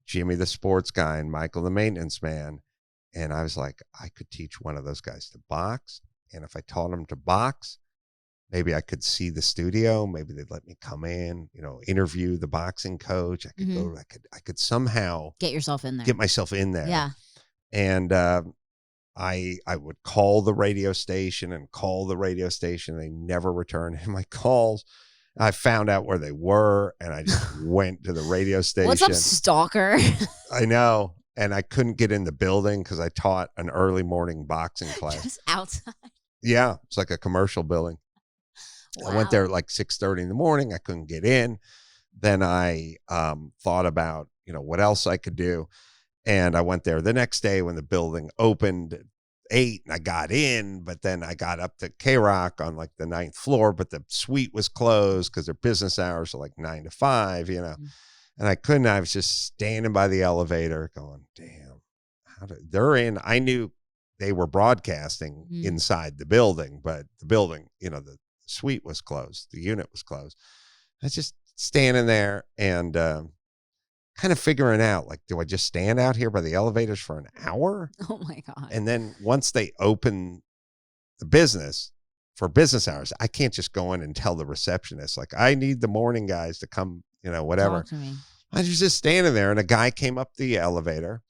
Jimmy the sports guy and Michael the maintenance man. And I was like, I could teach one of those guys to box, and if I taught him to box, maybe I could see the studio. Maybe they'd let me come in, interview the boxing coach. I could go. I could somehow get myself in there. Yeah. And I would call the radio station. They never returned my calls. I found out where they were, and I just went to the radio station. What's up, stalker? I know. And I couldn't get in the building because I taught an early morning boxing class. Just outside. Yeah. It's like a commercial building. Wow. I went there at like 6:30 in the morning. I couldn't get in. Then I thought about, what else I could do. And I went there the next day when the building opened at 8, and I got in, but then I got up to KROQ on like the 9th floor, but the suite was closed because their business hours are like 9 to 5, and I couldn't. I was just standing by the elevator going, damn, they're in. I knew they were broadcasting inside the building, but the building, the suite was closed. The unit was closed. I was just standing there and kind of figuring out, like, do I just stand out here by the elevators for an hour? Oh my God. And then once they open the business for business hours, I can't just go in and tell the receptionist, like, I need the morning guys to come, whatever. Talk to me. I was just standing there, and a guy came up the elevator,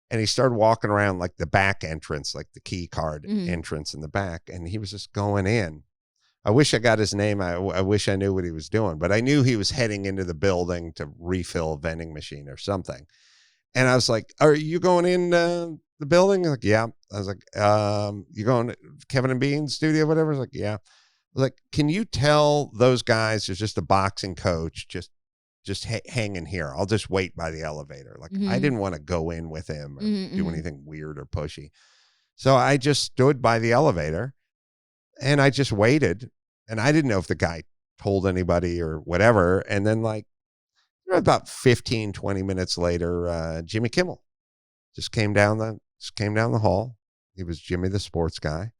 and he started walking around like the back entrance, like the key card entrance in the back. And he was just going in. I wish I got his name. I wish I knew what he was doing, but I knew he was heading into the building to refill a vending machine or something. And I was like, are you going in the building? Like, yeah. I was like, you going to Kevin and Bean's studio, whatever? I was like, yeah. I was like, can you tell those guys there's just a boxing coach just hanging here? I'll just wait by the elevator. Like, I didn't want to go in with him or do anything weird or pushy. So I just stood by the elevator and I just waited, and I didn't know if the guy told anybody or whatever. And then like about 15, 20 minutes later, Jimmy Kimmel just came down the hall. He was Jimmy the sports guy.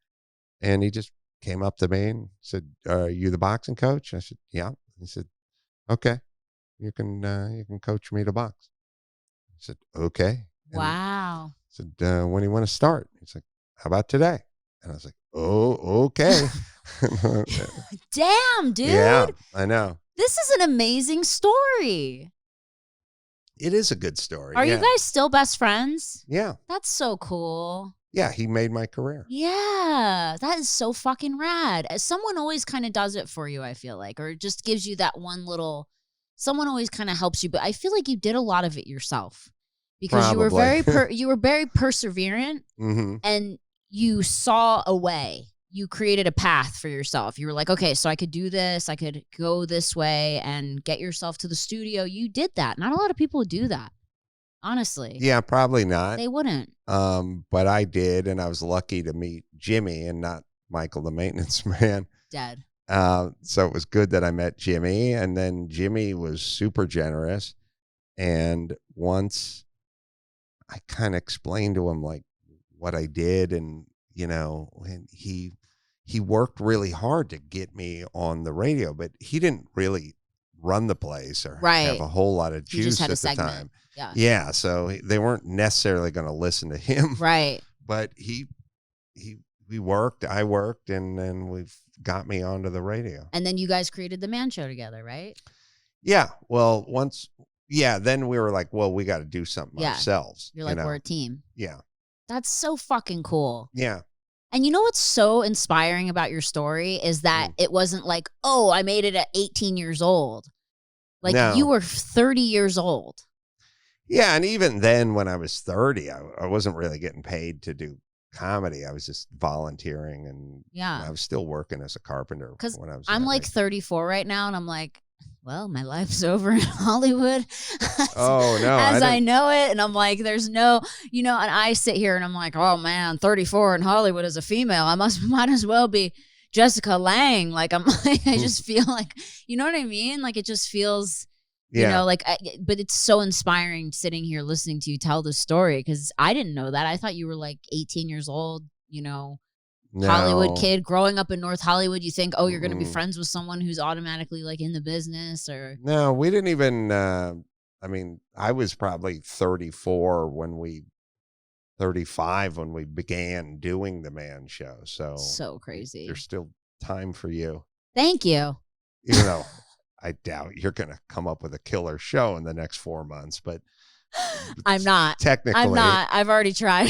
And he just came up to me and said, are you the boxing coach? I said, yeah. He said, okay, you can coach me to box. I said, okay. And wow. I said, when do you want to start? He's like, how about today? And I was like, oh, okay. Damn, dude. Yeah, I know. This is an amazing story. It is a good story. Are you guys still best friends? Yeah. That's so cool. Yeah, he made my career. Yeah, that is so fucking rad. Someone always kind of does it for you, I feel like, or just gives you that one little, someone always kind of helps you. But I feel like you did a lot of it yourself because Probably. you were very perseverant and you saw a way. You created a path for yourself. You were like, okay, so I could do this. I could go this way and get yourself to the studio. You did that. Not a lot of people do that, honestly. Yeah, probably not. They wouldn't. But I did, and I was lucky to meet Jimmy and not Michael, the maintenance man. Dead. So it was good that I met Jimmy, and then Jimmy was super generous. And once I kind of explained to him like what I did, and and he worked really hard to get me on the radio, but he didn't really run the place or Right. have a whole lot of He juice just had at a the segment. time. Yeah. Yeah, so they weren't necessarily going to listen to him. Right. But we worked, I worked, and then we've got me onto the radio. And then you guys created the Man Show together, right? Yeah. Well, then we were like, well, we got to do something ourselves. You're like, we're a team. Yeah. That's so fucking cool. Yeah. And you know what's so inspiring about your story is that it wasn't like, oh, I made it at 18 years old. Like you were 30 years old. Yeah. And even then when I was 30, I wasn't really getting paid to do comedy. I was just volunteering, and I was still working as a carpenter when I was. I'm like 34 right now, and I'm like, well, my life's over in Hollywood. Oh no, as I know it, and I'm like, there's no, and I sit here and I'm like, oh man, 34 in Hollywood as a female, I might as well be Jessica Lange. Like I'm like, I just feel like, you know what I mean? Like it just feels. But it's so inspiring sitting here listening to you tell the story, because I didn't know that. I thought you were like 18 years old, Hollywood kid growing up in North Hollywood. You think, oh, you're going to be friends with someone who's automatically like in the business or. No, we didn't even, I was probably 35 when we began doing the Man Show. So crazy. There's still time for you. Thank you. Even though I doubt you're going to come up with a killer show in the next 4 months, but I'm not. Technically. I'm not. I've already tried.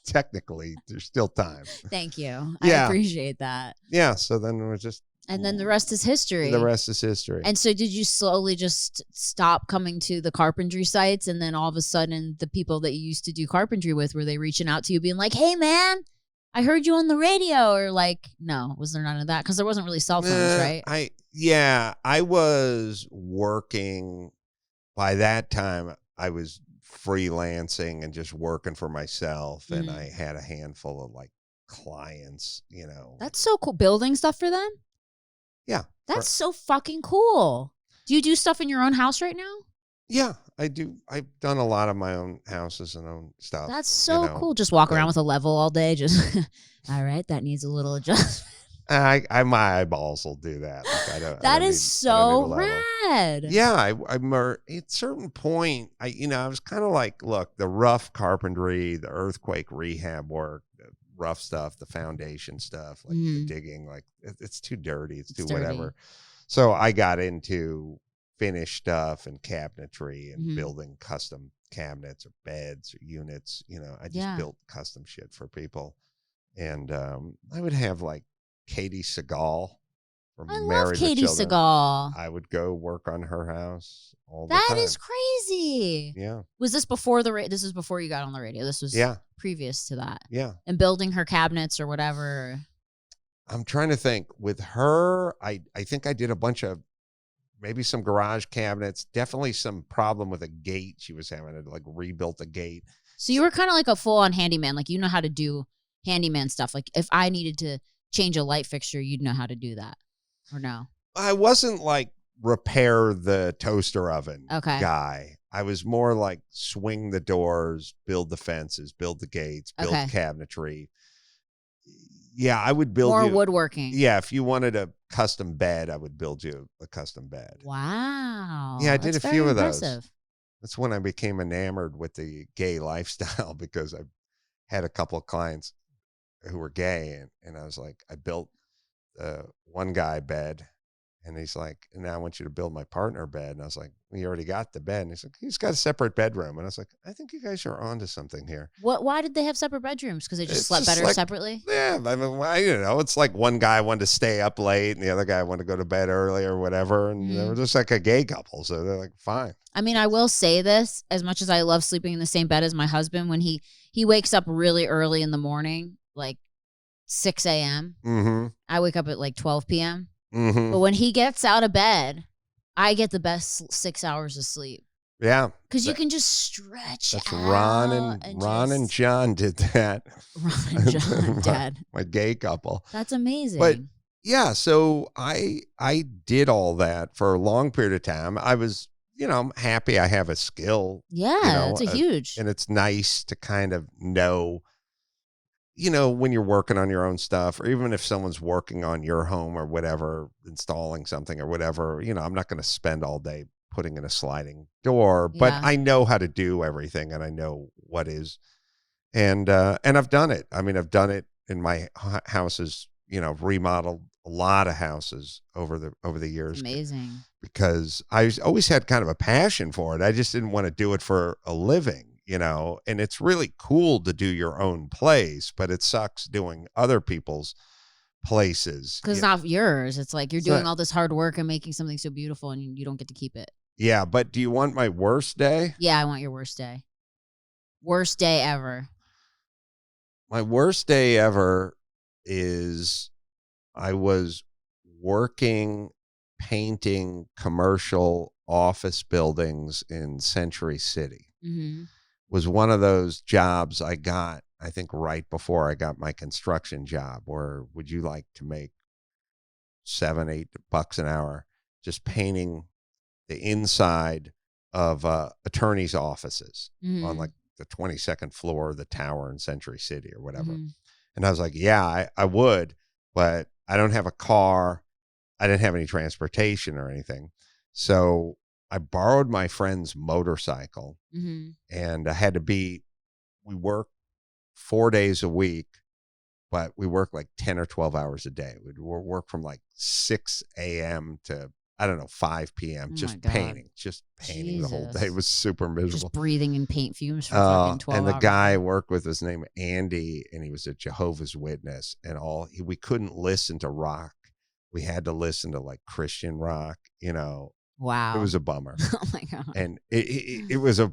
Technically, there's still time. Thank you. I appreciate that. Yeah. So then it was just. And then the rest is history. The rest is history. And so did you slowly just stop coming to the carpentry sites? And then all of a sudden the people that you used to do carpentry with, were they reaching out to you being like, hey man, I heard you on the radio? Or like, no, was there none of that? Because there wasn't really cell phones, right? I was working. By that time, I was freelancing and just working for myself. And I had a handful of like clients, That's so cool. Building stuff for them? Yeah. That's so fucking cool. Do you do stuff in your own house right now? Yeah, I do. I've done a lot of my own houses and own stuff. That's so cool. Just walk around with a level all day. Just, all right, that needs a little adjustment. My eyeballs will do that. Like, that is so rad. Yeah, at a certain point, I was kind of like, look, the rough carpentry, the earthquake rehab work, the rough stuff, the foundation stuff, like the digging, like it's too dirty. It's too whatever. So I got into finished stuff and cabinetry and building custom cabinets or beds or units. I just built custom shit for people. And I would have like Katie Seagal from I Married love Katie with Children. Seagal. I would go work on her house all the time. That is crazy. Yeah. Was this before this was before you got on the radio? This was previous to that. Yeah. And building her cabinets or whatever. I'm trying to think. With her, I think I did a bunch of maybe some garage cabinets, definitely some problem with a gate she was having to like rebuild the gate. So you were kind of like a full-on handyman. Like, you know how to do handyman stuff. Like if I needed to change a light fixture, you'd know how to do that. Or no? I wasn't like repair the toaster oven guy. I was more like swing the doors, build the fences, build the gates, build cabinetry. Yeah, I would build more woodworking. Yeah, if you wanted a custom bed, I would build you a custom bed. Wow. Yeah, I did a few of those. That's when I became enamored with the gay lifestyle, because I had a couple of clients who were gay, and I was like, I built one guy bed, and he's like, now I want you to build my partner bed. And I was like, well, you already got the bed. And he's like, he's got a separate bedroom. And I was like, I think you guys are onto something here. Why did they have separate bedrooms? Because they just slept better separately? Yeah, I mean, it's like one guy wanted to stay up late and the other guy wanted to go to bed early or whatever. And they were just like a gay couple. So they're like, fine. I mean, I will say this, as much as I love sleeping in the same bed as my husband, when he wakes up really early in the morning, like 6 a.m., I wake up at like 12 p.m., but when he gets out of bed, I get the best 6 hours of sleep. Yeah. Because you can just stretch That's out. Ron and John did that. Ron and John, Dad. My gay couple. That's amazing. But yeah, so I did all that for a long period of time. I was, I'm happy I have a skill. Yeah, it's a huge. And it's nice to kind of know, you know, when you're working on your own stuff, or even if someone's working on your home or whatever, installing something or whatever, you know, I'm not going to spend all day putting in a sliding door, but Yeah. I know how to do everything and I know what is, and I've done it. I mean, I've done it in my houses, you know, remodeled a lot of houses over the years Amazing. because I always had kind of a passion for it. I just didn't want to do it for a living. You know, and it's really cool to do your own place, but it sucks doing other people's places. Because it's not yours. It's like you're It's doing not- all this hard work and making something so beautiful and you don't get to keep it. Yeah, but do you want my worst day? Yeah, I want your worst day. Worst day ever. My worst day ever is I was working painting commercial office buildings in Century City. Mm-hmm. Was one of those jobs I got, I think, right before I got my construction job, where would you like to make $7-8 an hour just painting the inside of attorneys' offices on like the 22nd floor of the tower in Century City or whatever. Mm-hmm. And I was like, yeah, I would, but I don't have a car. I didn't have any transportation or anything. So I borrowed my friend's motorcycle, and I had to we work 4 days a week, but we work like 10 or 12 hours a day. We'd work from like 6 a.m. to, I don't know, 5 p.m. just painting the whole day. It was super miserable. Just breathing in paint fumes for fucking 12 and the hours. guy I worked with was named Andy, and he was a Jehovah's Witness, and we couldn't listen to rock. We had to listen to like Christian rock, you know. Wow. It was a bummer. Oh my God. And it was a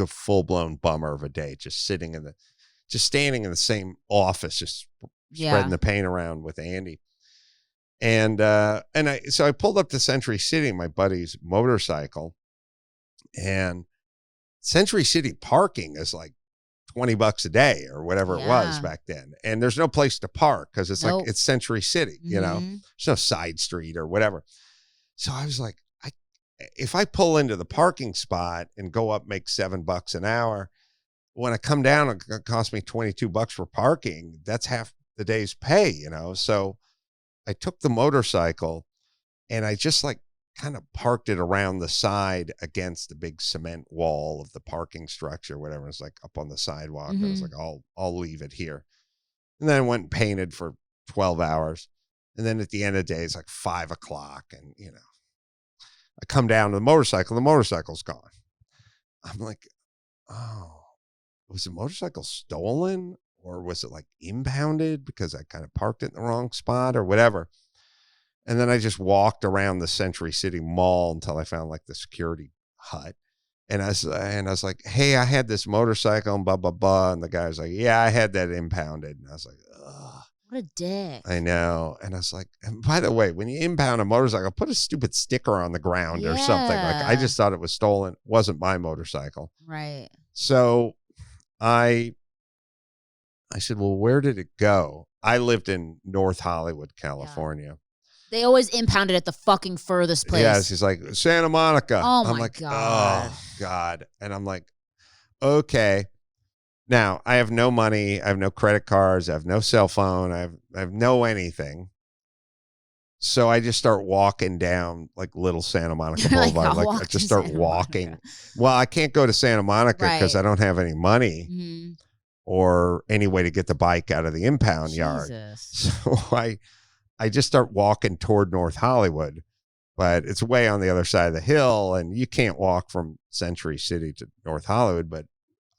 full-blown bummer of a day, just standing in the same office, just spreading the paint around with Andy. And so I pulled up to Century City, my buddy's motorcycle, and Century City parking is like $20 a day or whatever it was back then. And there's no place to park because it's like, it's Century City, you know, there's no side street or whatever. So I was like, if I pull into the parking spot and go up, make $7 an hour, when I come down, it costs me $22 for parking. That's half the day's pay, you know? So I took the motorcycle and I just like kind of parked it around the side against the big cement wall of the parking structure, whatever. It's like up on the sidewalk. I was like, I'll leave it here. And then I went and painted for 12 hours. And then at the end of the day, it's like 5 o'clock. And, you know, I come down to the motorcycle's gone. I'm like, oh, was the motorcycle stolen? Or was it like impounded because I kind of parked it in the wrong spot or whatever? And then I just walked around the Century City Mall until I found like the security hut. And I was like, hey, I had this motorcycle and blah, blah, blah. And the guy was like, yeah, I had that impounded. And I was like, ugh. What a dick. I know. And I was like, and by the way, when you impound a motorcycle, put a stupid sticker on the ground or something. Like, I just thought it was stolen. It wasn't my motorcycle. Right. So I said, well, where did it go? I lived in North Hollywood, California. They always impounded at the fucking furthest place. Yes, he's like, Santa Monica. Oh, I'm my like, God. oh, God. And I'm like, okay. Now, I have no money. I have no credit cards. I have no cell phone. I have no anything. So I just start walking down like Little Santa Monica Boulevard. Like I just start walking. Well, I can't go to Santa Monica because I don't have any money or any way to get the bike out of the impound yard. So I just start walking toward North Hollywood, but it's way on the other side of the hill, and you can't walk from Century City to North Hollywood. But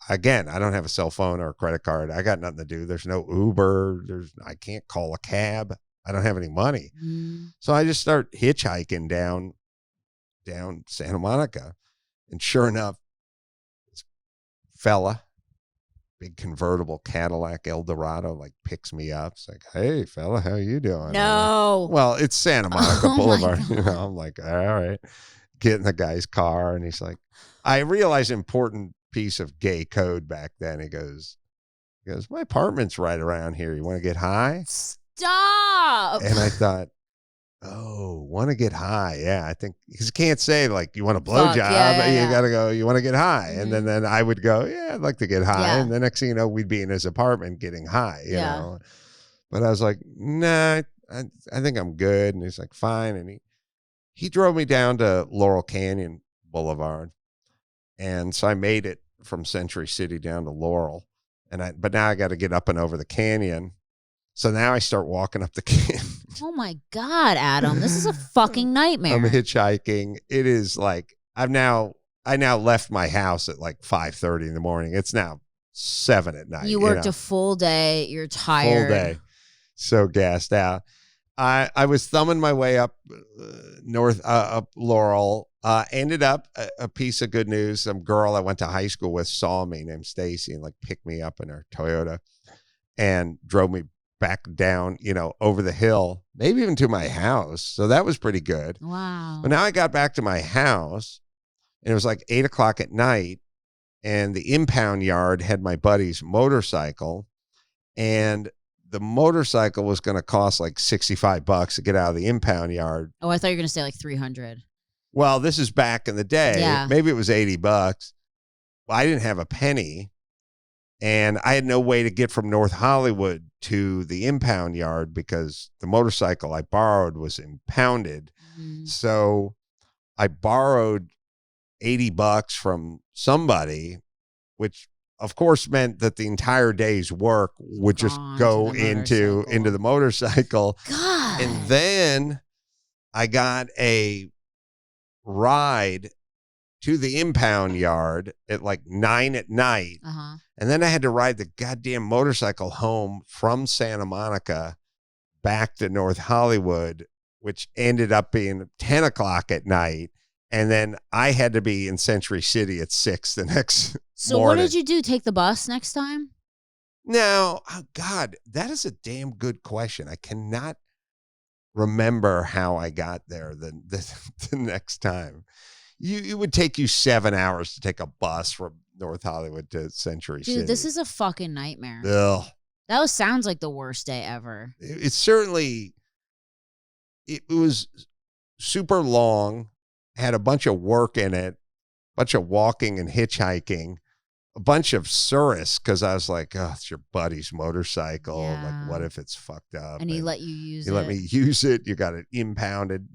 again, I don't have a cell phone or a credit card. I got nothing to do. There's no Uber. I can't call a cab. I don't have any money. So I just start hitchhiking down Santa Monica. And sure enough, this fella, big convertible Cadillac Eldorado, like picks me up. It's like, hey, fella, how you doing? No. Well, it's Santa Monica Boulevard. You know, I'm like, all right. Get in the guy's car. And he's like, I realized important piece of gay code back then. He goes, my apartment's right around here. You want to get high? Stop. And I thought, Oh, want to get high. Yeah, I think because you can't say like you want a blowjob. Yeah. You got to go, you want to get high. And then I would go, yeah, I'd like to get high. Yeah. And the next thing you know, we'd be in his apartment getting high, you Yeah. know. But I was like, nah, I think I'm good. And he's like, fine. And he drove me down to Laurel Canyon Boulevard. And so I made it from Century City down to Laurel. But now I got to get up and over the canyon. So now I start walking up the canyon. Oh my God, Adam. This is a fucking nightmare. I'm hitchhiking. It is like I now left my house at like 5:30 in the morning. It's now 7 at night. You worked a full day. You're tired. Full day. So gassed out. I was thumbing my way up up Laurel. Ended up a piece of good news. Some girl I went to high school with saw me named Stacy and like picked me up in her Toyota and drove me back down, over the hill, maybe even to my house. So that was pretty good. Wow. But now I got back to my house and it was like 8:00 at night and the impound yard had my buddy's motorcycle and the motorcycle was going to cost like $65 to get out of the impound yard. Oh, I thought you were going to say like 300. Well, this is back in the day. Yeah. Maybe it was $80. Well, I didn't have a penny. And I had no way to get from North Hollywood to the impound yard because the motorcycle I borrowed was impounded. Mm. So I borrowed $80 from somebody, which of course meant that the entire day's work would just go into the motorcycle. God. And then I got a ride to the impound yard at like 9 at night. Uh-huh. And then I had to ride the goddamn motorcycle home from Santa Monica back to North Hollywood, which ended up being 10 o'clock at night. And then I had to be in Century City at 6 the next So morning. what did you do? Take the bus next time? No, oh God, that is a damn good question. I cannot remember how I got there the next time. It would take you 7 hours to take a bus from North Hollywood to Century City. Dude, this is a fucking nightmare. Ugh. That sounds like the worst day ever. It certainly, it was super long, had a bunch of work in it, a bunch of walking and hitchhiking, a bunch of service because I was like, oh, it's your buddy's motorcycle. Yeah. Like, what if it's fucked up? And he let you use it. He let me use it. You got it impounded.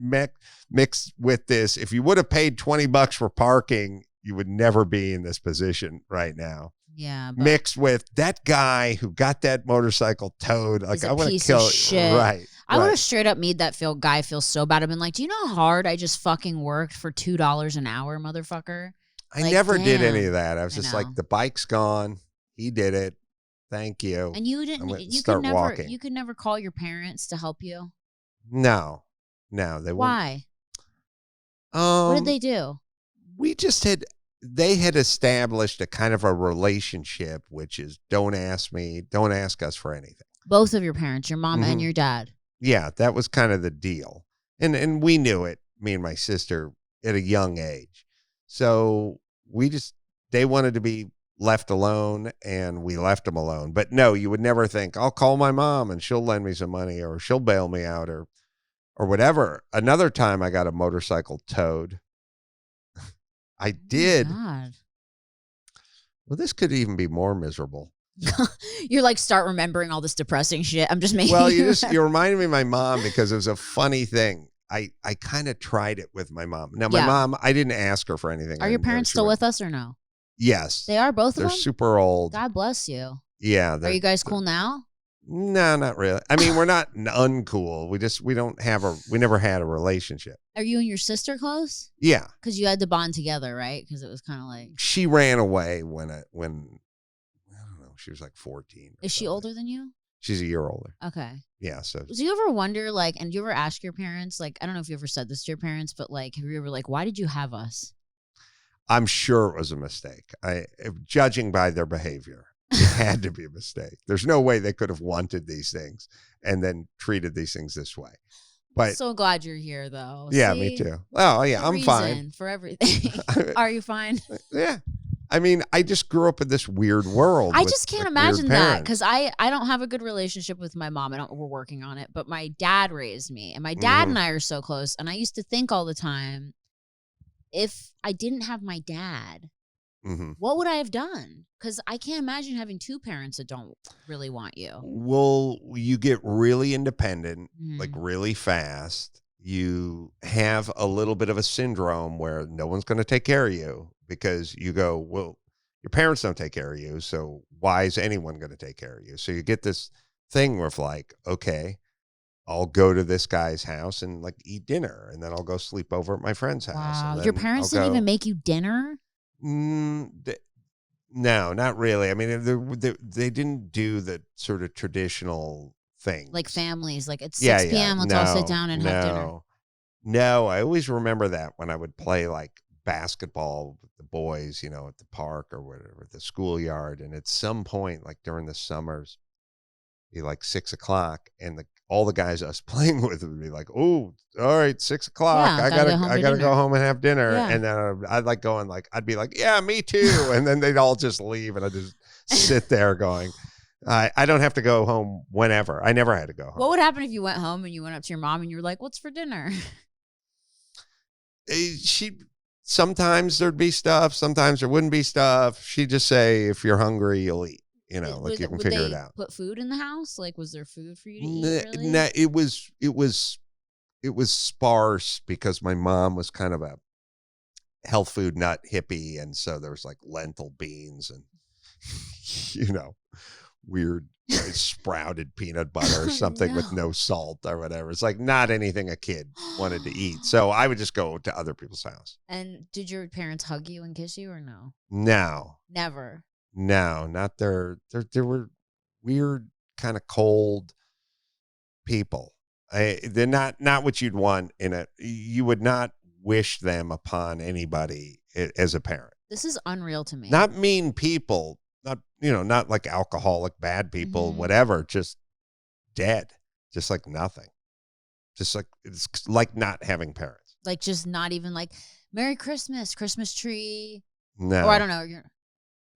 Mixed with this, if you would have paid $20 for parking, you would never be in this position right now. Yeah. Mixed with that guy who got that motorcycle towed. Like, I want to kill shit. Right. I would have straight up made that guy feel so bad. I've been like, do you know how hard I just fucking worked for $2 an hour, motherfucker? I Like, never did damn. any of that. I was just like, the bike's gone. He did it. Thank you. And you didn't. Walking. You could never call your parents to help you. No, they wouldn't. Why? What did they do? They had established a kind of a relationship, which is don't ask us for anything. Both of your parents, your mom and your dad. Yeah, that was kind of the deal. And we knew it, me and my sister, at a young age. So they wanted to be left alone and we left them alone. But no, you would never think, I'll call my mom and she'll lend me some money or she'll bail me out or whatever. Another time I got a motorcycle towed. I did. Oh God. Well, this could even be more miserable. You're like, start remembering all this depressing shit. I'm just making. Well, you reminded me of my mom because it was a funny thing. I kind of tried it with my mom. Now, my mom, I didn't ask her for anything. Are your parents still with us or no? Yes. They are, both of them? They're super old. God bless you. Yeah. Are you guys cool now? No, not really. I mean, we're not uncool. We never had a relationship. Are you and your sister close? Yeah. Because you had to bond together, right? Because it was kind of like. She ran away when I don't know, she was like 14. Is she older than you? She's a year older. Okay. Yeah. So do you ever wonder, like, and do you ever ask your parents, like, I don't know if you ever said this to your parents, but like, have you ever like, why did you have us? I'm sure it was a mistake. Judging by their behavior, it had to be a mistake. There's no way they could have wanted these things and then treated these things this way. But so glad you're here, though. Yeah, See? me too. Oh, yeah, I'm fine for everything. Are you fine? Yeah. I mean, I just grew up in this weird world. I with, just can't like, imagine weird that parents. because I don't have a good relationship with my mom. We're working on it, but my dad raised me, and my dad Mhm. and I are so close. And I used to think all the time, if I didn't have my dad, Mhm. what would I have done? Because I can't imagine having two parents that don't really want you. Well, you get really independent, like Mhm. really fast. You have a little bit of a syndrome where no one's going to take care of you because you go, well, your parents don't take care of you. So why is anyone going to take care of you? So you get this thing where, like, okay, I'll go to this guy's house and like eat dinner, and then I'll go sleep over at my friend's house. Wow. And Your then I'll parents didn't go, even make you dinner? no, not really. I mean, they didn't do the sort of traditional things. Like families, like it's Yeah, 6 yeah. p.m., let's all sit down and have dinner. No, I always remember that when I would play like basketball with the boys, at the park or whatever, the schoolyard. And at some point, like during the summers, be like 6 o'clock, and all the guys I was playing with would be like, "Oh, all right, 6 o'clock. Yeah, I gotta gotta, go home I to gotta dinner." go home and have dinner." Yeah. And then I'd like going like, I'd be like, "Yeah, me too." And then they'd all just leave, and I just sit there going, I don't have to go home whenever. I never had to go home. What would happen if you went home and you went up to your mom and you were like, "What's for dinner?" Sometimes there'd be stuff, sometimes there wouldn't be stuff. She'd just say, "If you're hungry, you'll eat." Like you can Would figure they it out. put food in the house? Like, was there food for you to eat? Really? No, it was sparse because my mom was kind of a health food nut hippie, and so there was like lentil beans and weird sprouted peanut butter or something with no salt or whatever. It's like not anything a kid wanted to eat. So I would just go to other people's house. And did your parents hug you and kiss you or no? No, Never. not there. There were weird, kind of cold people. They're not what you'd want you would not wish them upon anybody as a parent. This is unreal to me. Not mean people, not like alcoholic, bad people, Mhm. whatever, just dead, just like nothing. Just like, it's like not having parents. Like, just not even like, Merry Christmas, Christmas tree. No. Or I don't know.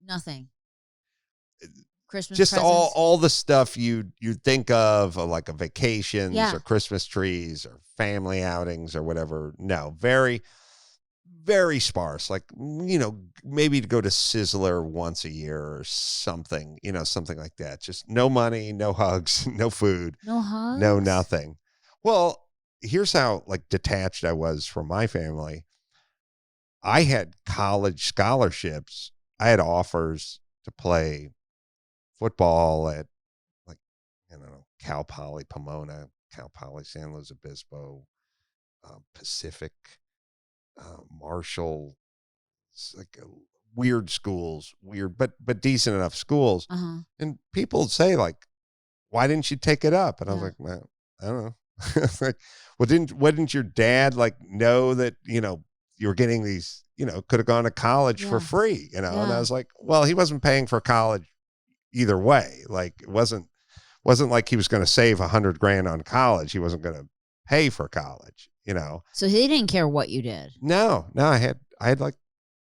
Nothing. Christmas Just presents. all the stuff you think of like a vacations Yeah. or Christmas trees or family outings or whatever. No, very, very sparse. Like, maybe to go to Sizzler once a year or something, something like that. Just no money, no hugs, no food, No hugs? no nothing. Well, here's how like detached I was from my family. I had college scholarships. I had offers to play football at like, Cal Poly Pomona, Cal Poly San Luis Obispo, Pacific, Marshall. It's like weird schools, but decent enough schools. Uh-huh. And people would say like, "Why didn't you take it up?" And I was Yeah. like, "Man, I don't know." Like, well, didn't your dad like know that you were getting these, could have gone to college for free, And I Yeah. was like, well, he wasn't paying for college either way. Like it wasn't like he was going to save $100,000 on college. He wasn't going to pay for college, So he didn't care what you did. No, I had like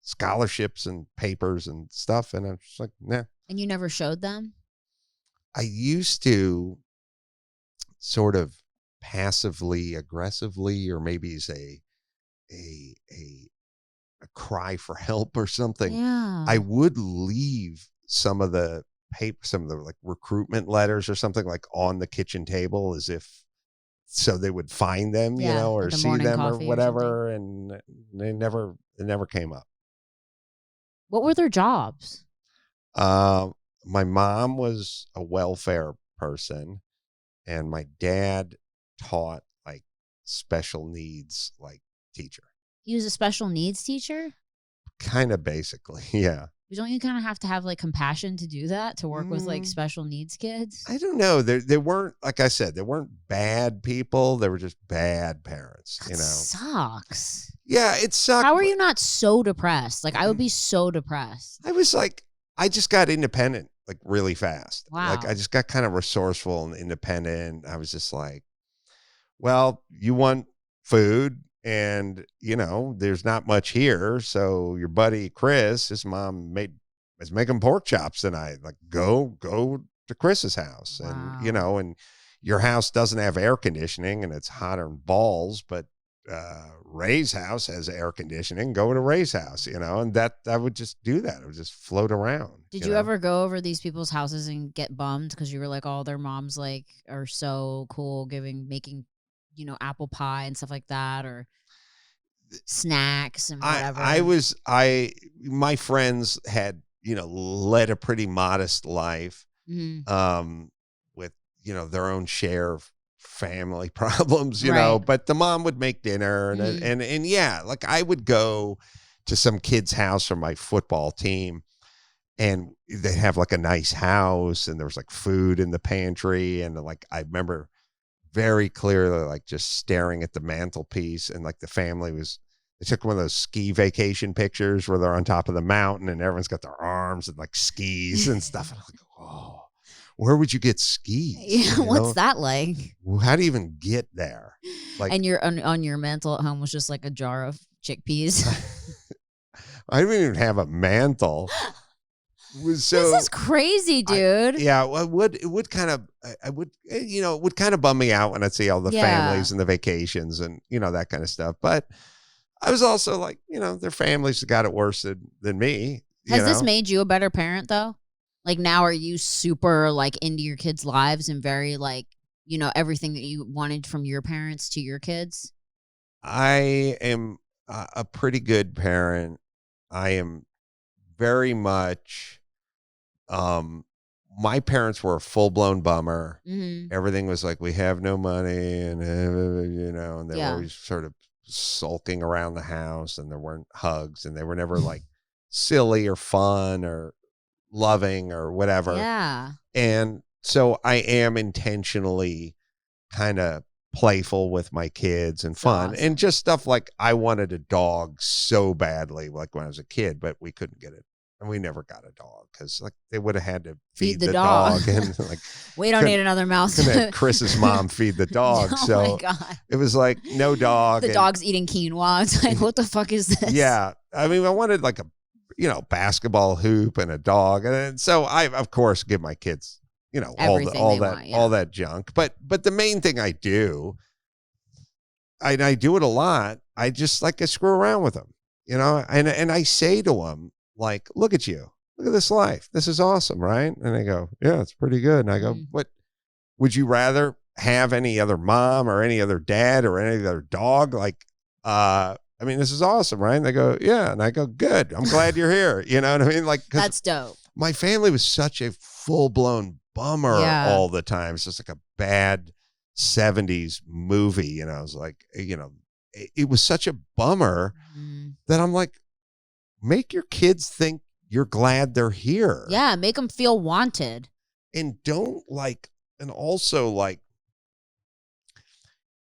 scholarships and papers and stuff, and I'm just like, nah. And you never showed them? I used to sort of passively aggressively, or maybe as a cry for help or something. Yeah. I would leave some of the like recruitment letters or something like on the kitchen table as if so they would find them, or like a see morning them or coffee or whatever. And it never came up. What were their jobs? My mom was a welfare person, and my dad taught like special needs, like teacher. He was a special needs teacher? Kind of basically, yeah. Don't you kind of have to have like compassion to do that, to work with like special needs kids? I don't know. They weren't, like I said, they weren't bad people. They were just bad parents, That sucks. Yeah, it sucked. How are you not so depressed? Like, I would be so depressed. I was like, I just got independent like really fast. Wow. Like I just got kind of resourceful and independent. I was just like, well, you want food? and there's not much here. So your buddy Chris, his mom is making pork chops tonight. Like, go to Chris's house. Wow. And and your house doesn't have air conditioning and it's hotter than balls, but Ray's house has air conditioning. Go to Ray's house, and that I would just do that. I would just float around. Did you ever go over these people's houses and get bummed because you were like, oh, their moms like are so cool making apple pie and stuff like that, or snacks and whatever? My friends had led a pretty modest life, with their own share of family problems, Right. but the mom would make dinner and yeah, like I would go to some kid's house from my football team, and they have like a nice house and there was like food in the pantry, and like I remember very clearly like just staring at the mantelpiece, and like the family they took one of those ski vacation pictures where they're on top of the mountain and everyone's got their arms and like skis and stuff. And I'm like, oh, where would you get skis? Yeah, what's that like? How do you even get there? Like, And your on your mantle at home was just like a jar of chickpeas. I didn't even have a mantle. So, this is crazy, dude. It would kind of, it would kind of bum me out when I'd see all the families and the vacations and, that kind of stuff. But I was also like, their families got it worse than me. Has this made you a better parent though? Like now are you super like into your kids' lives and very like, everything that you wanted from your parents to your kids? I am a pretty good parent. I am very much, my parents were a full-blown bummer. Mm-hmm. Everything was like, we have no money, and and they were always sort of sulking around the house, and there weren't hugs, and they were never like silly or fun or loving or whatever. Yeah. And so I am intentionally kind of playful with my kids and fun. Awesome. And just stuff like I wanted a dog so badly, like when I was a kid, but we couldn't get it. And we never got a dog because like they would have had to feed the dog. And like, we don't need another mouse. Couldn't Chris's mom feed the dog. Oh my God. It was like no dog. The dog's eating quinoa. It's like, what the fuck is this? Yeah. I mean, I wanted like a, basketball hoop and a dog. And so I, of course, give my kids, all that junk. But the main thing I do, I do it a lot. I just like I screw around with them, and I say to them, like, look at you. Look at this life. This is awesome, right? And they go, yeah, it's pretty good. And I go, what would you rather have any other mom or any other dad or any other dog? Like, I mean, this is awesome, right? And they go, yeah. And I go, good. I'm glad you're here. You know what I mean? Like, that's dope. My family was such a full-blown bummer all the time. It's just like a bad 70s movie. And I was like, it was such a bummer that I'm like, make your kids think you're glad they're here. Yeah, make them feel wanted. And don't and also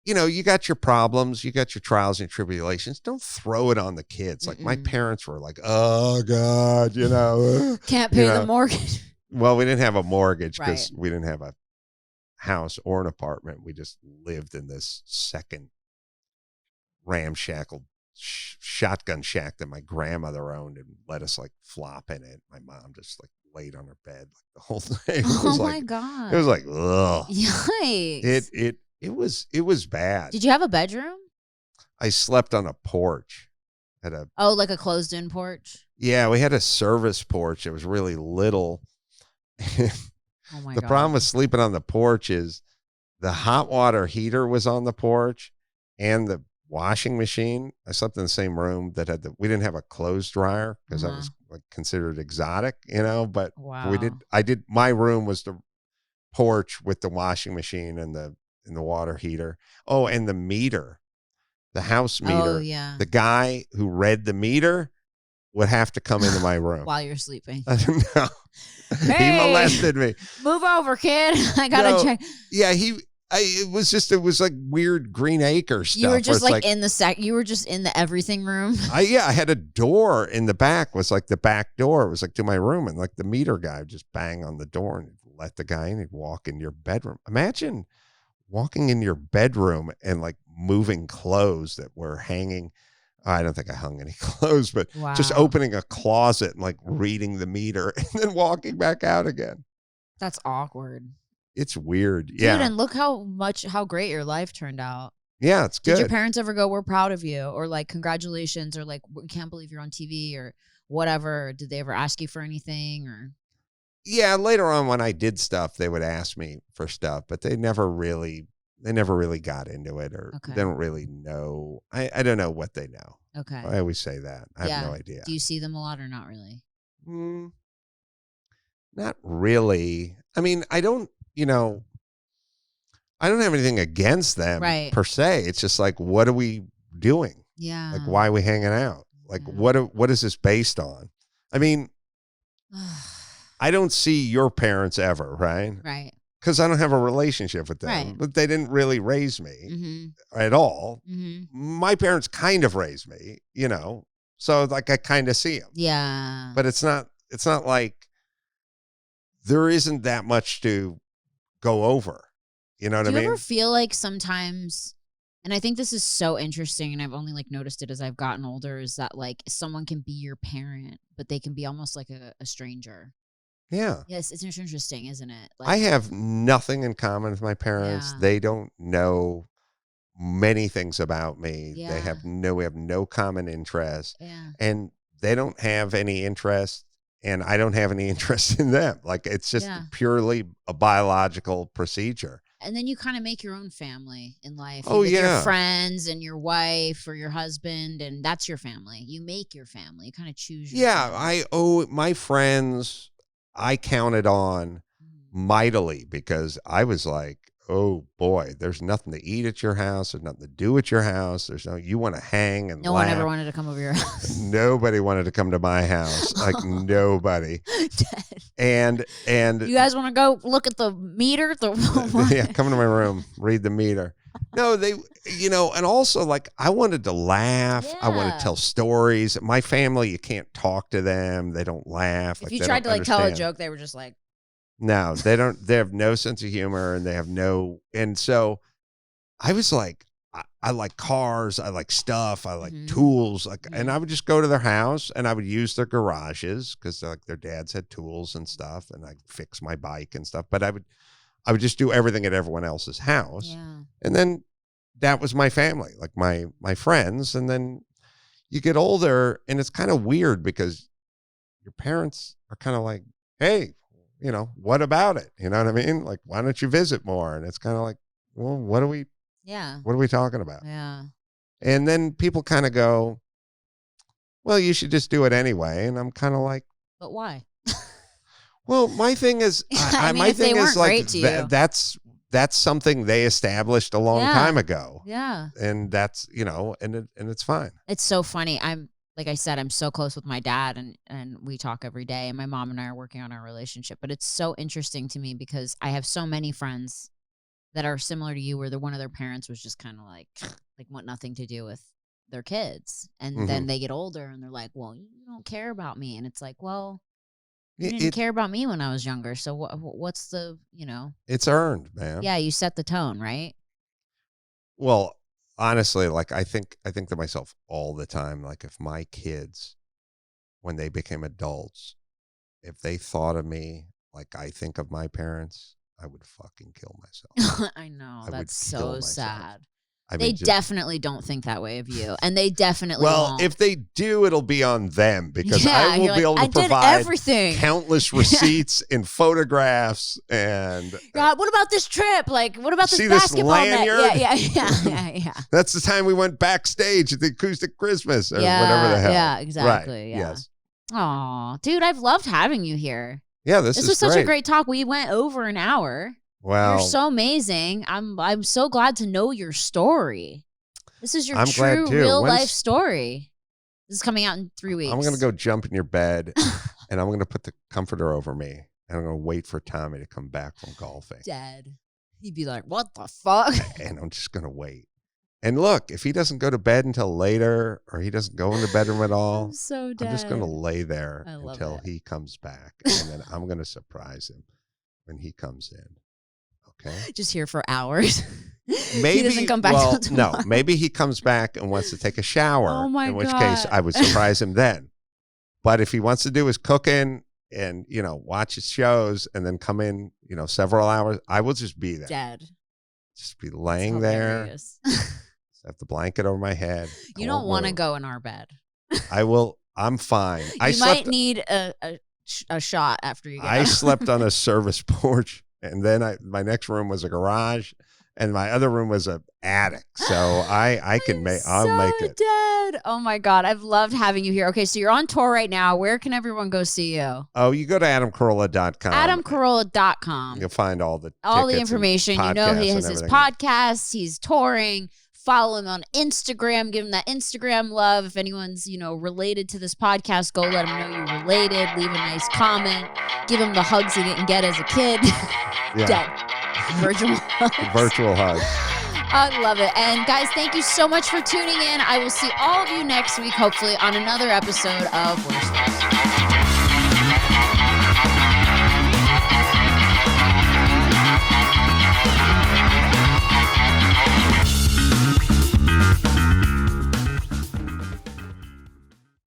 you got your problems, you got your trials and tribulations. Don't throw it on the kids. Like my parents were like, oh God, can't pay the mortgage. Well, we didn't have a mortgage because we didn't have a house or an apartment. We just lived in this second ramshackle shotgun shack that my grandmother owned and let us flop in it. My mom just laid on her bed the whole thing. Oh my God. It was like, ugh. Yikes. It was bad. Did you have a bedroom? I slept on a porch. Like a closed in porch? Yeah, we had a service porch. It was really little. Oh my God. The problem with sleeping on the porch is the hot water heater was on the porch and the washing machine. I slept in the same room that we didn't have a clothes dryer because I was considered exotic, but my room was the porch with the washing machine and the water heater. Oh, and the meter, the house meter. Oh, yeah. The guy who read the meter would have to come into my room while you're sleeping. No. Hey, he molested me. Move over, kid. I gotta check. Yeah, it was like weird Green Acre stuff. You were just in the you were just in the everything room. I had a door in the back, was like the back door. It was to my room, and the meter guy would just bang on the door and let the guy in. He'd walk in your bedroom. Imagine walking in your bedroom and like moving clothes that were hanging. I don't think I hung any clothes, but just Wow. opening a closet and like reading the meter and then walking back out again. That's awkward. It's weird. Dude, Yeah. and look how great your life turned out. Yeah, it's good. Did your parents ever go, we're proud of you, or like, congratulations, or like, we can't believe you're on TV, or whatever? Did they ever ask you for anything, or? Yeah, later on when I did stuff, they would ask me for stuff, but they never really got into it, or Okay. they don't really know. I don't know what they know. Okay. I always say that. I have no idea. Do you see them a lot or not really? Not really. I mean, I don't have anything against them per se. It's just like, what are we doing? Yeah. Like, why are we hanging out? Like, what is this based on? I mean, I don't see your parents ever, right? Right. Because I don't have a relationship with them. Right. But they didn't really raise me at all. My parents kind of raised me, so like I kind of see them. Yeah. But it's not like there isn't that much to go over. You know what I mean? Do you ever feel like sometimes, and I think this is so interesting, and I've only like noticed it as I've gotten older, is that like someone can be your parent, but they can be almost like a stranger. Yeah. Yes, it's interesting, isn't it? Like, I have nothing in common with my parents. Yeah. They don't know many things about me. Yeah. We have no common interest. Yeah. And they don't have any interest, and I don't have any interest in them. Like, it's just purely a biological procedure. And then you kind of make your own family in life. Oh, with yeah. your friends and your wife or your husband, and that's your family. You make your family. You kind of choose your family. My friends, I counted on mightily, because I was like, oh boy, there's nothing to eat at your house. There's nothing to do at your house. You want to hang and no laugh. one ever wanted to come over your house. Nobody wanted to come to my house. Like, nobody. And you guys want to go look at the meter? Yeah, come into my room, read the meter. No, and also like I wanted to laugh. Yeah. I want to tell stories. My family, you can't talk to them. They don't laugh. If you tried to like tell a joke, they were just like, no, they don't. They have no sense of humor, and they have no. And so I was like, I like cars. I like stuff. I like tools. And I would just go to their house, and I would use their garages, because like their dads had tools and stuff, and I'd fix my bike and stuff. But I would just do everything at everyone else's house. Yeah. And then that was my family, like my friends. And then you get older, and it's kind of weird, because your parents are kind of like, hey, what about it? You know what I mean? Like, why don't you visit more? And it's kind of like, well, what are we talking about? Yeah. And then people kind of go, well, you should just do it anyway. And I'm kind of like, but why? well, my thing is, my if they thing is weren't great to you. that's something they established a long time ago. Yeah. And that's, and it's fine. It's so funny. Like I said, I'm so close with my dad, and we talk every day, and my mom and I are working on our relationship. But it's so interesting to me, because I have so many friends that are similar to you, where one of their parents was just kind of like want nothing to do with their kids. And then they get older, and they're like, well, you don't care about me. And it's like, well, you didn't care about me when I was younger. So what's the, It's earned, man. Yeah, you set the tone, right? Well, honestly, like I think to myself all the time, like if my kids, when they became adults, if they thought of me like I think of my parents, I would fucking kill myself. I know. That's so sad. I they mean, definitely don't think that way of you, and they definitely won't. If they do, it'll be on them, because I will be able to provide everything. Countless receipts and photographs and. God, what about this trip? Like, what about this see basketball this lanyard? Yeah. That's the time we went backstage at the Acoustic Christmas or whatever the hell. Yeah, exactly. Right. Yeah. Yes. Aw, dude, I've loved having you here. Yeah, this was such a great talk. We went over an hour. Wow. You're so amazing. I'm so glad to know your story. This is your true real life story. This is coming out in 3 weeks. I'm going to go jump in your bed and I'm going to put the comforter over me, and I'm going to wait for Tommy to come back from golfing. Dead. He'd be like, what the fuck? And I'm just going to wait. And look, if he doesn't go to bed until later, or he doesn't go in the bedroom at all, I'm so dead. I'm just going to lay there until he comes back. And then I'm going to surprise him when he comes in. Okay. Just here for hours. Maybe he doesn't come back till no, tomorrow. maybe he comes back and wants to take a shower. Oh my in which case God. I would surprise him then. But if he wants to do his cooking and, watch his shows and then come in, several hours, I will just be there. Dead. Just be laying there. Hilarious. Have the blanket over my head. You don't want to go in our bed. I will. I'm fine. You might need a shot after you get I out. slept on a service porch, and then my next room was a garage, and my other room was an attic. So I can make. I'll make it. Dead. Oh my God, I've loved having you here. Okay, so you're on tour right now. Where can everyone go see you? Oh, you go to AdamCarolla.com. AdamCarolla.com. You'll find all the information. You know, he has his podcast. He's touring. Follow him on Instagram. Give him that Instagram love. If anyone's, related to this podcast, go let him know you're related. Leave a nice comment. Give him the hugs he didn't get as a kid. Yeah. Dead. Virtual hugs. Virtual hugs. I love it. And guys, thank you so much for tuning in. I will see all of you next week, hopefully, on another episode of Worst First.